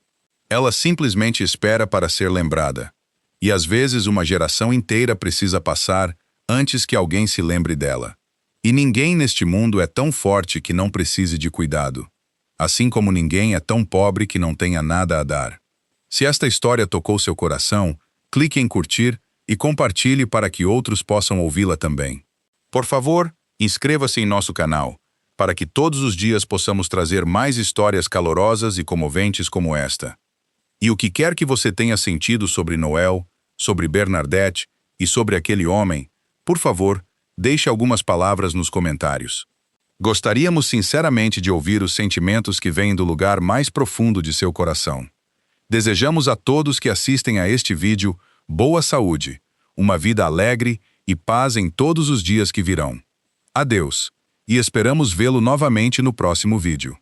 Ela simplesmente espera para ser lembrada. E às vezes uma geração inteira precisa passar antes que alguém se lembre dela. E ninguém neste mundo é tão forte que não precise de cuidado. Assim como ninguém é tão pobre que não tenha nada a dar. Se esta história tocou seu coração, clique em curtir e compartilhe para que outros possam ouvi-la também. Por favor, inscreva-se em nosso canal, para que todos os dias possamos trazer mais histórias calorosas e comoventes como esta. E o que quer que você tenha sentido sobre Noel, sobre Bernadette e sobre aquele homem, por favor, deixe algumas palavras nos comentários. Gostaríamos sinceramente de ouvir os sentimentos que vêm do lugar mais profundo de seu coração. Desejamos a todos que assistem a este vídeo boa saúde, uma vida alegre e paz em todos os dias que virão. Adeus, e esperamos vê-lo novamente no próximo vídeo.